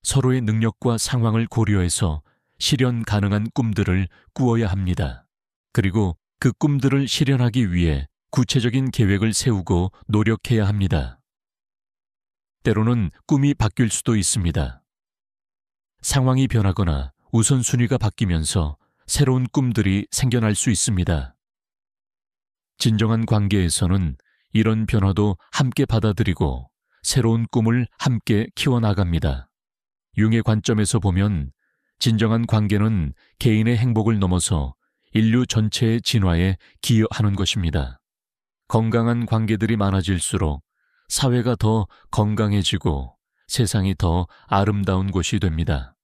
서로의 능력과 상황을 고려해서 실현 가능한 꿈들을 꾸어야 합니다. 그리고 그 꿈들을 실현하기 위해 구체적인 계획을 세우고 노력해야 합니다. 때로는 꿈이 바뀔 수도 있습니다. 상황이 변하거나 우선순위가 바뀌면서 새로운 꿈들이 생겨날 수 있습니다. 진정한 관계에서는 이런 변화도 함께 받아들이고 새로운 꿈을 함께 키워나갑니다. 융의 관점에서 보면 진정한 관계는 개인의 행복을 넘어서 인류 전체의 진화에 기여하는 것입니다. 건강한 관계들이 많아질수록 사회가 더 건강해지고 세상이 더 아름다운 곳이 됩니다.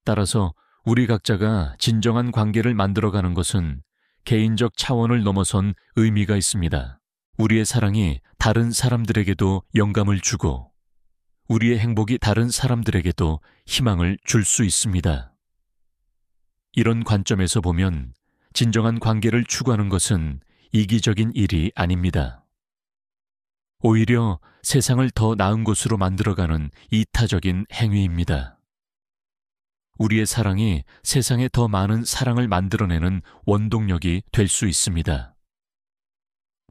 따라서 우리 각자가 진정한 관계를 만들어가는 것은 개인적 차원을 넘어선 의미가 있습니다. 우리의 사랑이 다른 사람들에게도 영감을 주고 우리의 행복이 다른 사람들에게도 희망을 줄 수 있습니다. 이런 관점에서 보면 진정한 관계를 추구하는 것은 이기적인 일이 아닙니다. 오히려 세상을 더 나은 곳으로 만들어가는 이타적인 행위입니다. 우리의 사랑이 세상에 더 많은 사랑을 만들어내는 원동력이 될 수 있습니다.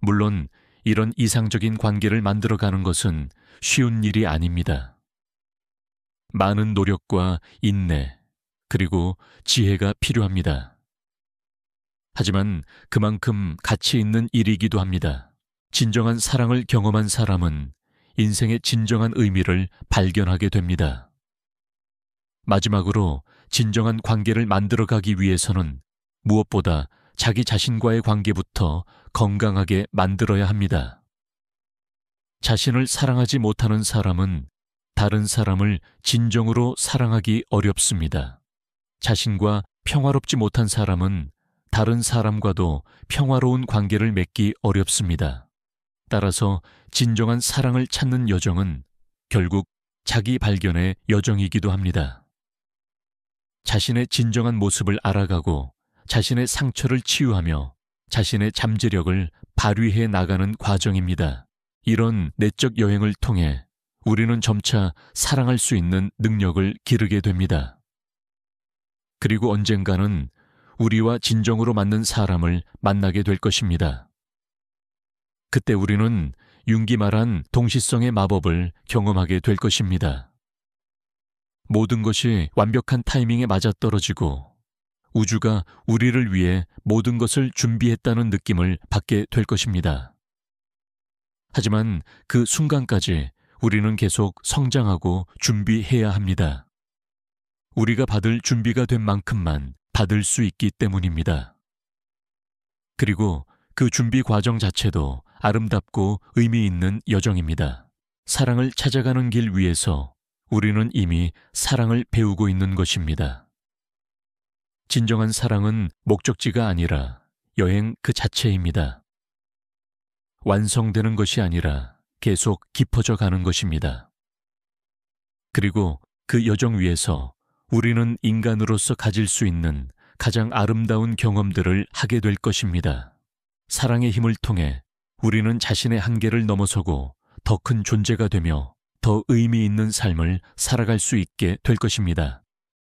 물론 이런 이상적인 관계를 만들어가는 것은 쉬운 일이 아닙니다. 많은 노력과 인내, 그리고 지혜가 필요합니다. 하지만 그만큼 가치 있는 일이기도 합니다. 진정한 사랑을 경험한 사람은 인생의 진정한 의미를 발견하게 됩니다. 마지막으로 진정한 관계를 만들어가기 위해서는 무엇보다 자기 자신과의 관계부터 건강하게 만들어야 합니다. 자신을 사랑하지 못하는 사람은 다른 사람을 진정으로 사랑하기 어렵습니다. 자신과 평화롭지 못한 사람은 다른 사람과도 평화로운 관계를 맺기 어렵습니다. 따라서 진정한 사랑을 찾는 여정은 결국 자기 발견의 여정이기도 합니다. 자신의 진정한 모습을 알아가고 자신의 상처를 치유하며 자신의 잠재력을 발휘해 나가는 과정입니다. 이런 내적 여행을 통해 우리는 점차 사랑할 수 있는 능력을 기르게 됩니다. 그리고 언젠가는 우리와 진정으로 맞는 사람을 만나게 될 것입니다. 그때 우리는 융기 말한 동시성의 마법을 경험하게 될 것입니다. 모든 것이 완벽한 타이밍에 맞아떨어지고 우주가 우리를 위해 모든 것을 준비했다는 느낌을 받게 될 것입니다. 하지만 그 순간까지 우리는 계속 성장하고 준비해야 합니다. 우리가 받을 준비가 된 만큼만 받을 수 있기 때문입니다. 그리고 그 준비 과정 자체도 아름답고 의미 있는 여정입니다. 사랑을 찾아가는 길 위에서 우리는 이미 사랑을 배우고 있는 것입니다. 진정한 사랑은 목적지가 아니라 여행 그 자체입니다. 완성되는 것이 아니라 계속 깊어져 가는 것입니다. 그리고 그 여정 위에서 우리는 인간으로서 가질 수 있는 가장 아름다운 경험들을 하게 될 것입니다. 사랑의 힘을 통해 우리는 자신의 한계를 넘어서고 더 큰 존재가 되며 더 의미 있는 삶을 살아갈 수 있게 될 것입니다.